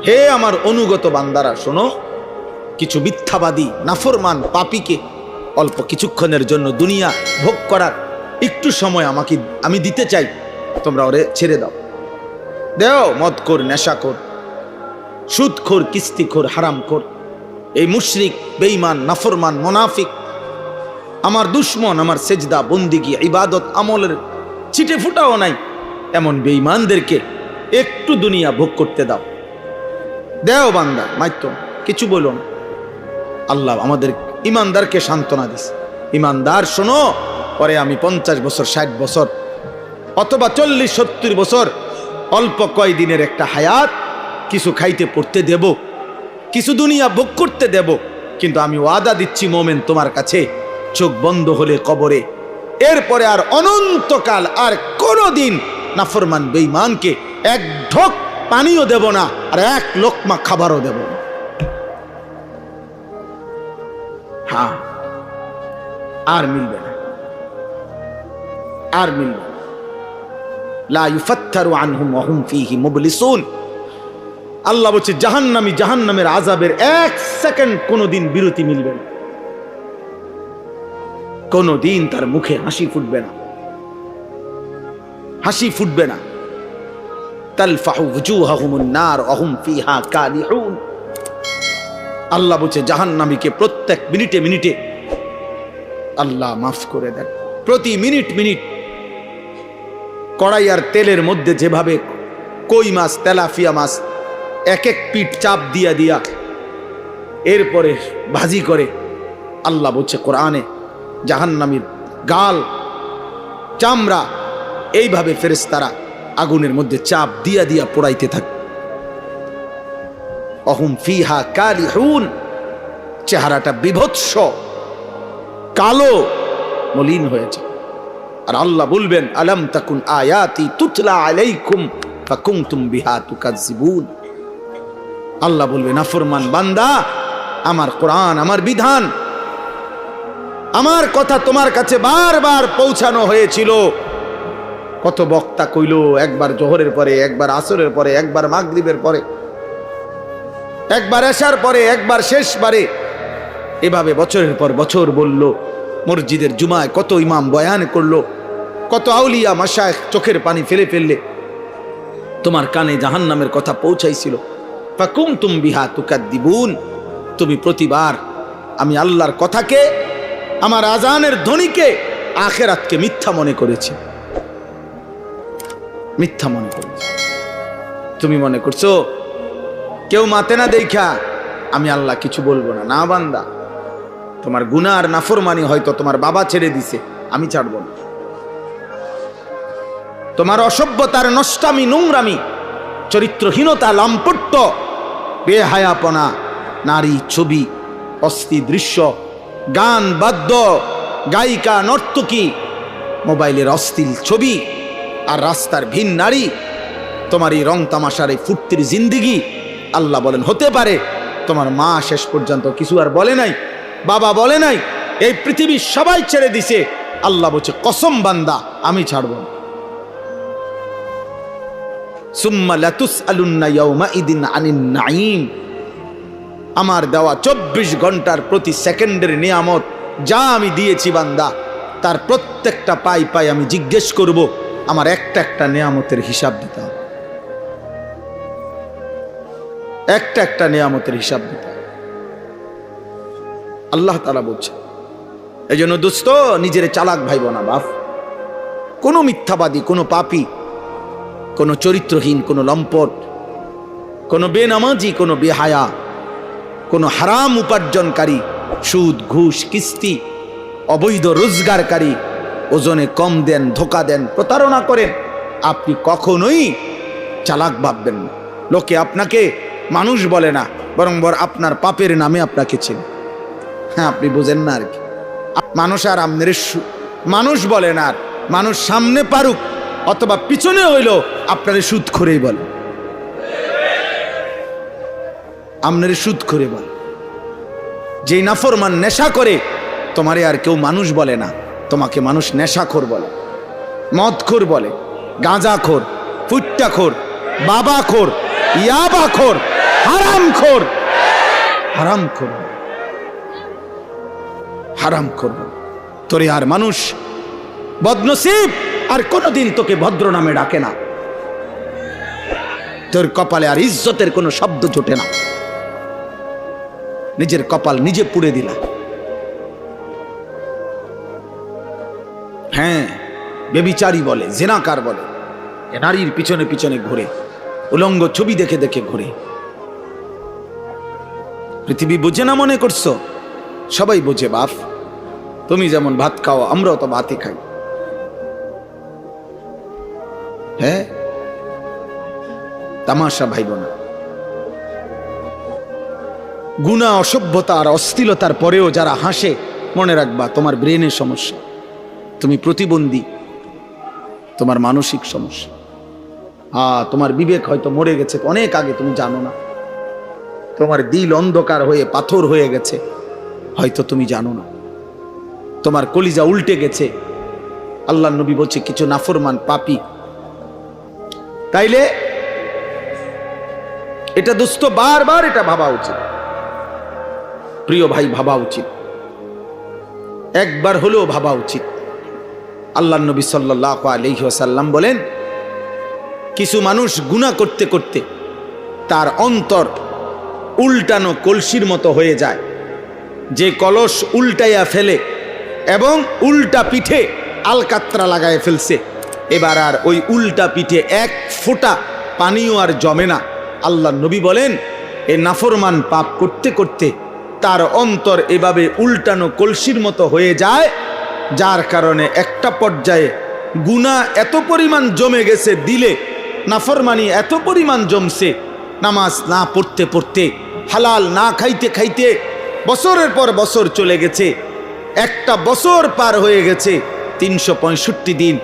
হে আমার অনুগত বান্দারা, শোনো, কিছু মিথ্যাবাদী নাফরমান পাপীকে অল্প কিছুক্ষণের জন্য দুনিয়া ভোগ করার একটু সময় আমি দিতে চাই, তোমরা ওরে ছেড়ে দাও। দেও মদখোর, নেশাখোর, সুদখোর, কিস্তিখোর, হারামখোর, এই মুশরিক, বেঈমান, নাফরমান, মুনাফিক, আমার দুশমন, আমার সেজদা, বন্দিগি, ইবাদত, আমলের ছিটে ফুটাও নাই এমন বেঈমানদেরকে একটু দুনিয়া ভোগ করতে দাও। দেও বান্দা, মাইতো কিছু বলো না। আল্লাহ আমাদের ইমানদারকে সান্ত্বনা দিছে, ইমানদার শোনো, পরে আমি 50 বছর, 60 বছর অথবা 40-70 বছর অল্প কয়দিনের একটা হায়াত কিছু খাইতে পড়তে দেব, কিছু দুনিয়া ভোগ করতে দেব, কিন্তু আমি ওয়াদা দিচ্ছি মোমেন তোমার কাছে, চোখ বন্ধ হলে কবরে, এরপরে আর অনন্তকাল আর কোনোদিন নাফরমান বেঈমানকে এক ঢোক পানিও দেব না, আর এক লোকমা খাবারও দেব না। হ্যাঁ, আর মিলবে না, আর মিলবে না। লা ইউফাত্তারু আনহুম ওয়া হুম ফীহি মুবলিসুন। আল্লাহ বলছে জাহান্নামী জাহান্নামের আযাবের 1 সেকেন্ড কোনোদিন বিরতি মিলবে না, কোনোদিন তার মুখে হাসি ফুটবে না, হাসি ফুটবে না। তালফাহু ওয়ুজুহাহুমুন নার ওয়া হুম ফীহা কালিহুন। আল্লাহ বলছে জাহান্নামীকে প্রত্যেক মিনিটে মিনিটে আল্লাহ মাফ করে দেন। প্রতি মিনিট মিনিট কড়াই আর তেলের মধ্যে যেভাবে কই মাছ, তেলাপিয়া মাছ এক এক পিঠ চাপ দিয়া দিয়া এরপরে ভাজি করে, আল্লাহ বলছে কোরআনে জাহান্নামীর গাল, চামড়া এইভাবে ফেরেশতারা আগুনের মধ্যে চাপ দিয়া দিয়া পোড়াইতে থাকে। অহুম ফিহা কালিহুন, চেহারাটা বিভৎস, কালো, মলিন হয়েছে। আর আল্লাহ বলবেন আলাম তাকুন আয়াতি তুতলা আলাইকুম ফাকুনতুম বিহা তুকাজ্জিবুন। আল্লাহ বলবেন নাফরমান বান্দা, আমার কোরআন, আমার বিধান, আমার কথা তোমার কাছে বারবার পৌঁছানো হয়েছিল। কত বক্তা কইল, একবার জোহরের পরে, একবার আসরের পরে, একবার মাগরিবের পরে, একবার এশার পরে, একবার শেষবারে, এভাবে বছরের পর বছর বলল। মসজিদের জুমায় কত ইমাম বয়ান করলো, কত আউলিয়া মাশায়েখ চোখের পানি ফেলে ফেললে তোমার কানে জাহান্নামের কথা পৌঁছাইছিল। ফাকুনতুম বিহা তুকাদ্দিবুন। তুমি প্রতিবার আমি আল্লাহর কথাকে, আমার আজানের ধ্বনিকে, আখিরাতকে মিথ্যা মনে করেছি, মিথ্যা মনে করেছি। তুমি মনে করছো কেউ মাতে না দেখা আমি আল্লাহ কিছু বলবো না। না বান্দা, তোমার গুনাহ আর নাফরমানি হয়তো তোমার বাবা ছেড়ে দিছে, আমি ছাড়বো না। তোমার অসভ্যতার, নষ্টামি, নোংরামি, চরিত্রহীনতা, লম্পট্য, বেহায়াপনা, নারী, ছবি, অস্থি দৃশ্য, গান, বাদ্য, গায়িকা, নর্তকী, মোবাইলের অশ্লীল ছবি আর রাস্তার ভিন নারী, তোমার এই রং তামাশার এই ফুর্তির জিন্দিগি। আল্লাহ বলেন হতে পারে তোমার মা শেষ পর্যন্ত কিছু আর বলে নাই, বাবা বলে নাই, এই পৃথিবীর সবাই ছেড়ে দিছে। আল্লাহ বলছে কসম বান্দা আমি ছাড়ব না। সুম্মা লাতুসআলুন্না ইয়াওমাইদিন আনিন নাঈম। আমার দেওয়া 24 ঘন্টার প্রতি সেকেন্ডের নিয়ামত যা আমি দিয়েছি বান্দা, তার প্রত্যেকটা পাই পাই আমি জিজ্ঞেস করব। আমার একটা একটা নিয়ামতের হিসাব দিতে হবে, একটা একটা নিয়ামতের হিসাব দিতে হবে। আল্লাহ তাআলা বলছে এই জন্য দোস্ত, নিজের চালাক ভাইব না বাপ। কোনো মিথ্যাবাদী, কোনো পাপী, কোনো চরিত্রহীন, কোনো লম্পট, কোনো বেনামাজি, কোনো বেহায়া, কোনো হারাম উপার্জনকারী, সুদ, ঘুষ, কিস্তি, অবৈধ রোজগারকারী, ওজনে কম দেন, ধোকা দেন, প্রতারণা করেন, আপনি কখনোই চালাক ভাববেন না। লোকে আপনাকে মানুষ বলে না, বরং আপনার পাপের নামে আপনাকে চেনে। হ্যাঁ, আপনি বোঝেন না আর কি। মানুষ আর আপনার মানুষ বলে না, আর মানুষ সামনে পারুক অথবা পিছনে হইল আপনার সুদ করেই বলে, আপনার সুদ করে বলে। যেই নাফরমান নেশা করে, তোমারে আর কেউ মানুষ বলে না, তোমাকে মানুষ নেশাখোর বলে, মদখোর বলে, গাঁজাখোর, ফুট্টাখোর, বাবাখোর, ইয়াবাখোর, হারামখোর, হারামখোর, হারামখোর। তোরে আর মানুষ বদনসিব আর কোনোদিন তোকে ভদ্র নামে ডাকে না। তোর কপালে আর ইজ্জতের কোনো শব্দ জোটে না। নিজের কপাল নিজে পুড়ে দিলা। হ্যাঁ, বেবিচারী বলে, জেনাকার বলে, নারীর পিছনে পিছনে ঘুরে, উলঙ্গ ছবি দেখে দেখে ঘুরে। পৃথিবী বোঝে না মনে করছো? সবাই বোঝে বাপ। তুমি যেমন ভাত খাও, আমরাও তো ভাতই খাই। হ্যাঁ, তামাশা ভাইব না। গুনাহ, অসভ্যতা আর অশ্লীলতার পরেও যারা হাসে, মনে রাখবা তোমার ব্রেনের সমস্যা, তুমি প্রতিবন্ধী, তোমার মানসিক সমস্যা। তোমার বিবেক হয়তো মরে গেছে অনেক আগে, তুমি জানো না। তোমার দিল অন্ধকার হয়ে পাথর হয়ে গেছে, হয়তো তুমি জানো না। তোমার কলিজা উল্টে গেছে। আল্লাহর নবী বলছে কিছু নাফরমান পাপী। তাইলে এটা দোস্ত বারবার এটা ভাবা উচিত, প্রিয় ভাই, ভাবা উচিত, একবার হলেও ভাবা উচিত। আল্লাহর নবী সাল্লাল্লাহু আলাইহি ওয়াসাল্লাম বলেন, কিছু মানুষ গুনাহ করতে করতে তার অন্তর উল্টানো কলসির মতো হয়ে যায়। যে কলস উল্টাইয়া ফেলে এবং উল্টা পিঠে আলকাতরা লাগায় ফেলছে, এবার আর ওই উল্টা পিঠে এক ফোঁটা পানিও আর জমে না। আল্লাহর নবী বলেন, এ নাফরমান পাপ করতে করতে তার অন্তর এভাবে উল্টানো কলসির মতো হয়ে যায়, যার কারণে একটা পর্যায়ে গুনাহ এত পরিমাণ জমে গেছে দিলে, নাফরমানি এত পরিমাণ জমছে, নামাজ না পড়তে পড়তে, হালাল না খাইতে খাইতে বছরের পর বছর চলে গেছে। একটা বছর পার হয়ে গেছে, 365 দিন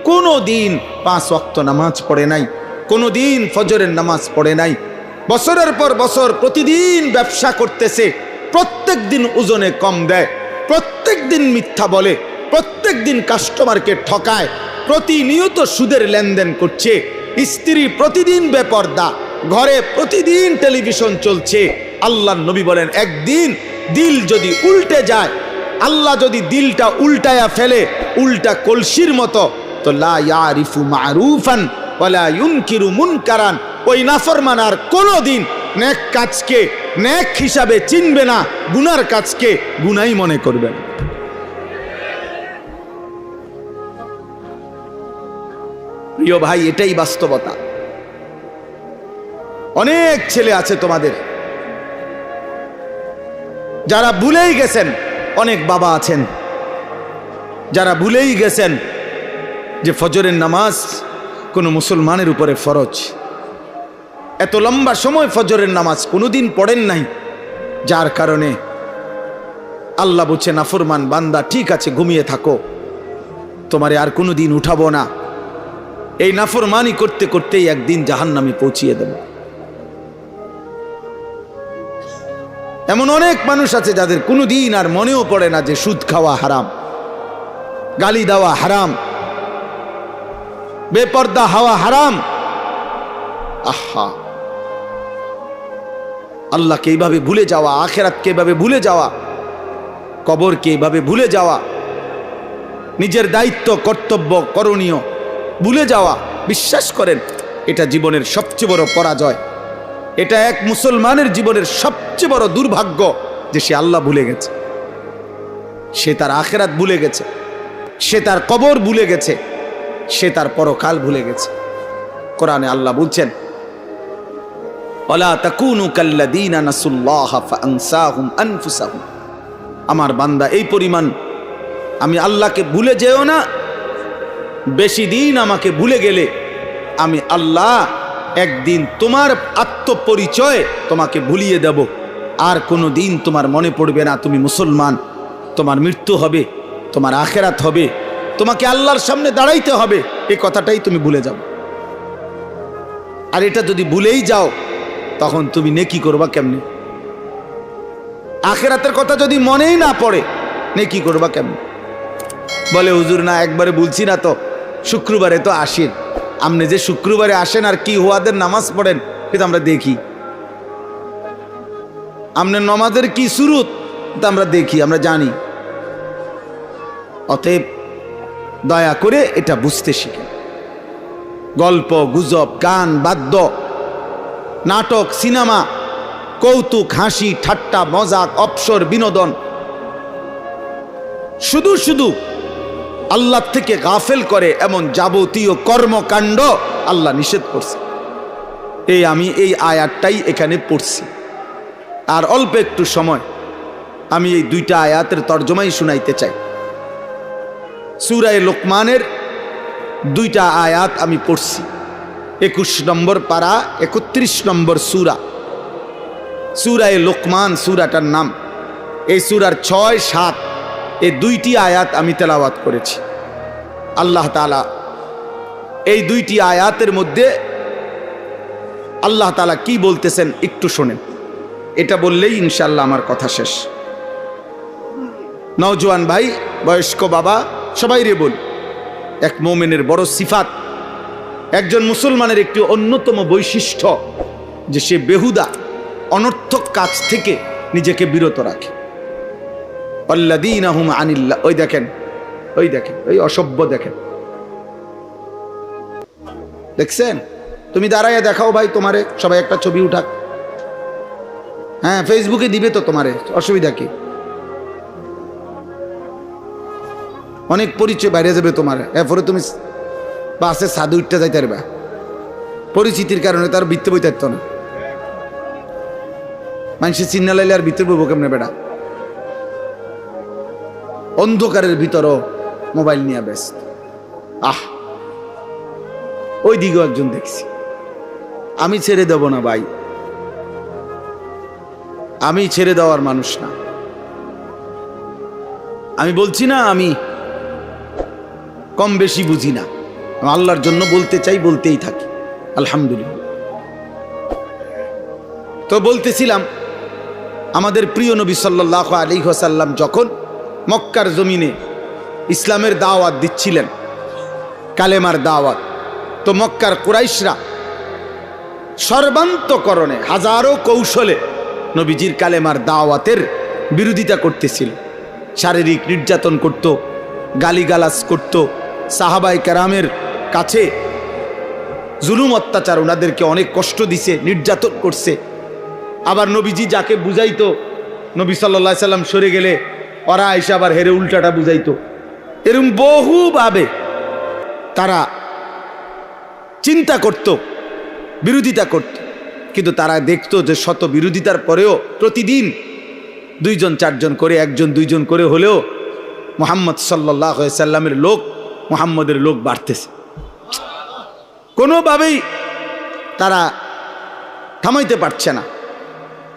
কোনো দিন 5 ওয়াক্ত নামাজ পড়ে নাই, কোনো দিন ফজরের নামাজ পড়ে নাই। বছরের পর বছর প্রতিদিন ব্যবসা করতেছে, প্রত্যেক দিন ওজনে কম দেয়, প্রত্যেক দিন মিথ্যা বলে, প্রত্যেক দিন কাস্টমারকে ঠকায়, প্রতিনিয়ত সুদের লেনদেন করছে, স্ত্রী প্রতিদিন বেপর্দা, ঘরে প্রতিদিন টেলিভিশন চলছে। আল্লাহর নবী বলেন, একদিন দিল যদি উল্টে যায়, আল্লাহ যদি দিলটা উল্টায়া ফেলে উল্টা কলসির মতো, তো লা ইয়ারিফু মারুফান ওয়ালা ইউনকিরু মুনকারান, ওই নাফরমান আর কোনোদিন নেক কাজকে নেক হিসাবে চিনবে না, গুনার কাজকে গুনাই মনে করবে না। প্রিয় ভাই, এটাই বাস্তবতা। অনেক ছেলে আছে তোমাদের যারা ভুলেই গেছেন, অনেক বাবা আছেন যারা ভুলেই গেছেন যে ফজরের নামাজ কোনো মুসলমানের উপরে ফরজ। এত লম্বা সময় ফজরের নামাজ কোনোদিন পড়েন নাই, যার কারণে আল্লাহ বলছে, নাফরমান বান্দা ঠিক আছে, ঘুমিয়ে থাকো, তোমারে আর কোনোদিন উঠাবো না। এই নাফরমানি করতে করতেই একদিন জাহান্নামে পৌঁছিয়ে দেব। এমন অনেক মানুষ আছে যাদের কোনোদিন আর মনেও পড়ে না যে সুদ খাওয়া হারাম, গালি দেওয়া হারাম, বেপর্দা হওয়া হারাম। আহা, আল্লাহকে এইভাবে ভুলে যাওয়া, আখিরাতকে এইভাবে ভুলে যাওয়া, কবরকে এইভাবে ভুলে যাওয়া, নিজের দায়িত্ব, কর্তব্য, করণীয় ভুলে যাওয়া, বিশ্বাস করেন এটা জীবনের সবচেয়ে বড় পরাজয়। এটা এক মুসলমানের জীবনের সবচেয়ে বড় দুর্ভাগ্য যে সে আল্লাহ ভুলে গেছে। সে তার আখিরাত ভুলে গেছে, সে তার কবর ভুলে গেছে, সে তার পরকাল ভুলে গেছে। কোরআনে আল্লাহ বলছেন, ওয়ালা তাকুনু কাল্লাযীনা নাসুল্লাহা ফাআনসাহুম আনফুসাহুম। আমার বান্দা এই পরিমাণ আমি আল্লাহকে ভুলে যেও না, বেশি দিন আমাকে ভুলে গেলে আমি আল্লাহ একদিন তোমার আত্মপরিচয় তোমাকে ভুলিয়ে দেব, আর কোনো দিন তোমার মনে পড়বে না তুমি মুসলমান। তোমার মৃত্যু হবে, তোমার আখিরাত হবে, তোমাকে আল্লাহর সামনে দাঁড়াইতে হবে, এই কথাটাই তুমি ভুলে যাও। আর এটা যদি ভুলেই যাও তখন তুমি নেকি করবা কেমনে? আখিরাতের কথা যদি মনেই না পড়ে নেকি করবা কেমনে? বলে হুজুর না একবারে বলছি না তো, শুক্রবারে তো আসেন। আপনি যে শুক্রবারে আসেন আর কি হুয়াদের নামাজ পড়েন কিন্তু আমরা দেখি, আপনার নামাজের কি শুরুত তা আমরা দেখি, আমরা জানি। অতএব দয়া করে এটা বুঝতে শিখেন। গল্প গুজব, গান বাদ্য, নাটক, সিনেমা, কৌতুক, হাসি ঠাট্টা, মজাক, অবসর, বিনোদন, শুধু শুধু আল্লাহ থেকে গাফেল করে এমন যাবতীয় কর্মকাণ্ড আল্লাহ নিষেধ করছে। আমি এই আয়াতটাই এখানে পড়ছি। আর অল্প একটু সময় আমি এই দুইটা আয়াতের তর্জমাই শুনাইতে চাই। সূরা লোকমানের দুইটা আয়াত আমি পড়ছি। 21 নম্বর পারা, 31 নম্বর সূরা। সূরা লোকমান সূরাটার নাম। এই সূরার 6, 7 এই দুইটি আয়াত আমি তেলাওয়াত করেছি। আল্লাহ তাআলা এই দুইটি আয়াতের মধ্যে আল্লাহ তাআলা কি বলতেছেন একটু শোনেন। এটা বললেই ইনশাআল্লাহ আমার কথা শেষ। নওজোয়ান ভাই, বয়স্ক বাবা, সবাই রে বল, এক মুমিনের বড় সিফাত, একজন মুসলমানের একটি অন্যতম বৈশিষ্ট্য যে সে বেহুদা অনর্থক কাজ থেকে নিজেকে বিরত রাখে। আল্লাযীনা হুম আনিল্লাহ, ওই দেখেন, ওই দেখেন, ওই অসভ্য দেখেন, দেখছেন? তুমি দাঁড়াইয়া দেখাও ভাই তোমারে, সবাই একটা ছবি উঠাক। হ্যাঁ, ফেসবুকে দিবে তো তোমারে, অসুবিধা কি? অনেক পরিচয় বাইরে যাবে তোমার, এরপরে তুমি বাসে সাধু উঠতে যাইতে পারবা। পরিচিতির কারণে তার বৃত্তে বইতে পারতো না। মানুষের চিন্না লাইলে আর ভিতরে বইব কেমনে বেড়া? অন্ধকারের ভিতরও মোবাইল নিয়ে ব্যস্ত। ওই দিকেও একজন দেখছি। আমি ছেড়ে দেব না ভাই, আমি ছেড়ে দেওয়ার মানুষ না। আমি বলছি না আমি কম বেশি বুঝি না, আল্লাহর জন্য বলতে চাই, বলতেই থাকি আলহামদুলিল্লাহ। তো বলতেছিলাম, আমাদের প্রিয় নবী সাল্লাল্লাহু আলাইহি ওয়াসাল্লাম যখন মক্কার জমিনে ইসলামের দাওয়াত দিচ্ছিলেন, কালেমার দাওয়াত, তো মক্কার কুরাইশরা সর্বান্তকরণে হাজারো কৌশলে নবীজির কালেমার দাওয়াতের বিরোধিতা করতেছিল। শারীরিক নির্যাতন করত, গালিগালাজ করত, সাহাবায়ে কেরামের কাছে জুলুম অত্যাচার, ওনাদেরকে অনেক কষ্ট দিছে, নির্যাতন করছে। আবার নবীজি যাকে বুঝাইতো, নবী সাল্লাল্লাহু আলাইহি সাল্লাম সরে গেলে ওরা এসে আবার হেরে উল্টাটা বুঝাইতো। এরকম বহুভাবে তারা চিন্তা করত, বিরোধিতা করত। কিন্তু তারা দেখতো যে শত বিরোধিতার পরেও প্রতিদিন 2 জন 4 জন করে, 1 জন 2 জন করে হলেও মুহাম্মদ সাল্লাল্লাহু আলাইহি সাল্লামের লোক, মুহাম্মদের লোক বাড়তেছে। কোনোভাবেই তারা থামাইতে পারছে না।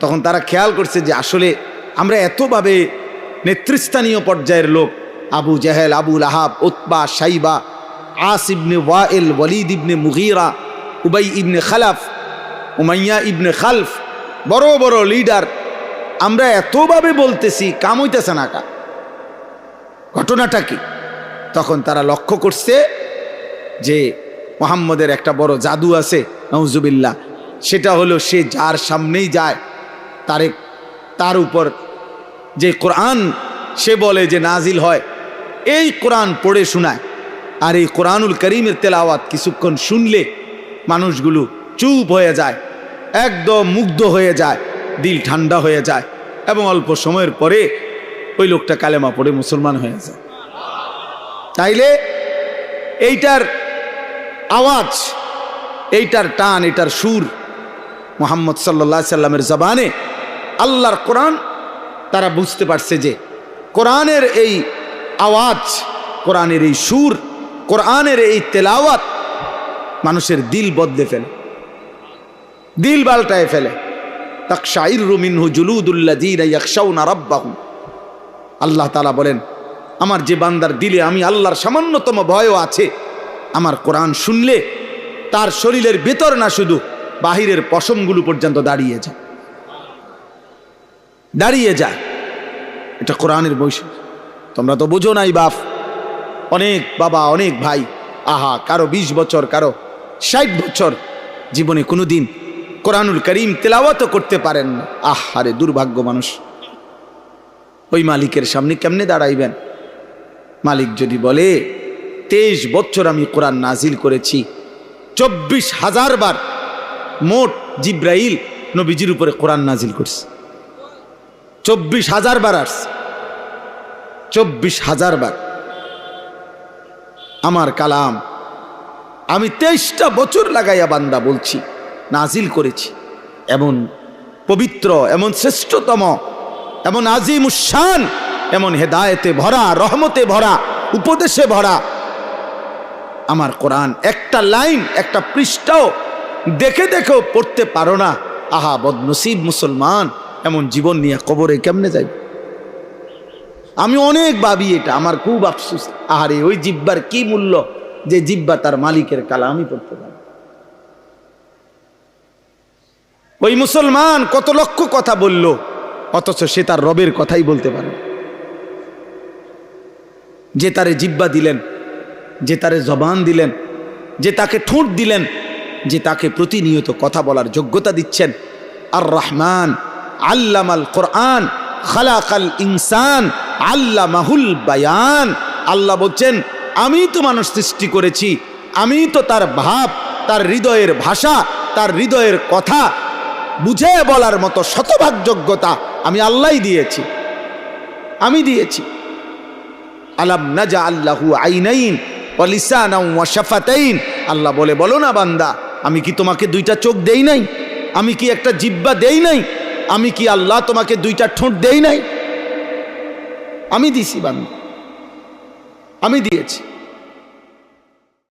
তখন তারা খেয়াল করছে যে আসলে আমরা এতভাবে নেতৃস্থানীয় পর্যায়ের লোক, আবু জাহেল, আবু লাহাব, উতবা, শাইবা, আস ইবনে ওয়াইল, ওয়ালিদ ইবনে মুগীরা, উবাই ইবনে খালাফ, উমাইয়া ইবনে খালফ, বড় বড় লিডার, আমরা এতভাবে বলতেছি, কাম হইতেছে না। ঘটনাটা কি? তখন তারা লক্ষ্য করছে যে মুহাম্মদের একটা বড় জাদু আছে, নাউজুবিল্লাহ। সেটা হলো সে যার সামনেই যায় তার উপর যে কোরআন সে বলে যে নাজিল হয়, এই কোরআন পড়ে শোনায়। আর এই কোরআনুল করিমের তেলাওয়াত কিছুক্ষণ শুনলে মানুষগুলো চুপ হয়ে যায়, একদম মুগ্ধ হয়ে যায়, দিল ঠান্ডা হয়ে যায়, এবং অল্প সময়ের পরে ওই লোকটা কালেমা পড়ে মুসলমান হয়ে যায়। তাইলে এইটার আওয়াজ, এইটার টান, এইটার সুর মুহাম্মদ সাল্লাল্লাহু আলাইহি সাল্লামের জবানে আল্লাহর কোরআন, তারা বুঝতে পারছে যে কোরআনের এই আওয়াজ, কোরআনের এই সুর, কোরআনের এই তেলাওয়াত মানুষের দিল বদলে ফেলে, দিল পাল্টায় ফেলে। তাকশাইরু মিনহু জুলুদুল্লাযীনা ইয়াখশাউনা রাব্বাহুম। আল্লাহ তাআলা বলেন, আমার যে বান্দার দিলে আমি আল্লাহর সামান্যতম ভয়ও আছে, আমার কোরআন শুনলে তার শরীরের ভেতর না শুধু বাহিরের পশমগুলো পর্যন্ত দাঁড়িয়ে যায়, দাঁড়িয়ে যায়। এটা কোরআনের বৈশিষ্ট্য। তোমরা তো বোঝো নাই বাপ, অনেক বাবা, অনেক ভাই, আহা, কারো 20 বছর, কারো 60 বছর, জীবনে কোনোদিন কোরআনুল করিম তেলাওয়াতও করতে পারেন না। আহারে দুর্ভাগ্য মানুষ। ওই মালিকের সামনে কেমনে দাঁড়াইবেন? মালিক যদি বলে 23 বছর আমি কোরআন নাজিল করেছি, 24,000 বার মোট জিব্রাইল নবীজির উপরে কোরআন নাজিল করছে, 24,000 বার আসছে, 24,000 বার আমার কালাম আমি 23টা বছর লাগাইয়া বান্দা বলছি, নাজিল করেছি। এমন পবিত্র, এমন শ্রেষ্ঠতম, এমন আজিমুশান, এমন হেদায়েতে ভরা, রহমতে ভরা, উপদেশে ভরা আমার কোরআন। একটা লাইন, একটা পৃষ্ঠাও দেখে দেখেও পড়তে পারো না। আহা বদনসিব মুসলমান, এমন জীবন নিয়ে কবরে কেমনে যাই? আমি অনেক ভাবি এটা, আমার খুব আফসোস। আহারে ওই জিব্বার কি মূল্য, যে জিব্বা তার মালিকের কালামই পড়তে পারে। ওই মুসলমান কত লক্ষ কথা বলল, অথচ সে তার রবের কথাই বলতে পারে। যে তারে জিব্বা দিলেন, যে তারে জবান দিলেন, যে তাকে ঠোঁট দিলেন, যে তাকে প্রতিনিয়ত কথা বলার যোগ্যতা দিচ্ছেন, আর রহমান আল্লামাল কোরআন খালাকাল ইনসান আল্লামাহুল বায়ান। আল্লাহ বলছেন, আমি তো মানুষ সৃষ্টি করেছি, আমি তো তার ভাব, তার হৃদয়ের ভাষা, তার হৃদয়ের কথা বুঝে বলার মতো শতভাগ যোগ্যতা আমি আল্লাহই দিয়েছি, আমি দিয়েছি। আলাম নাজআল লাহু আইনাইন ওয়া লিসানান ওয়া শাফাতাইন। আল্লাহ বলে, বলো না বান্দা, আমি কি তোমাকে 2টা চোখ দেই নাই? আমি কি একটা জিহ্বা দেই নাই? আমি কি আল্লাহ তোমাকে 2টা ঠোঁট দেই নাই? আমি দিছি বান্দা, আমি দিয়েছি।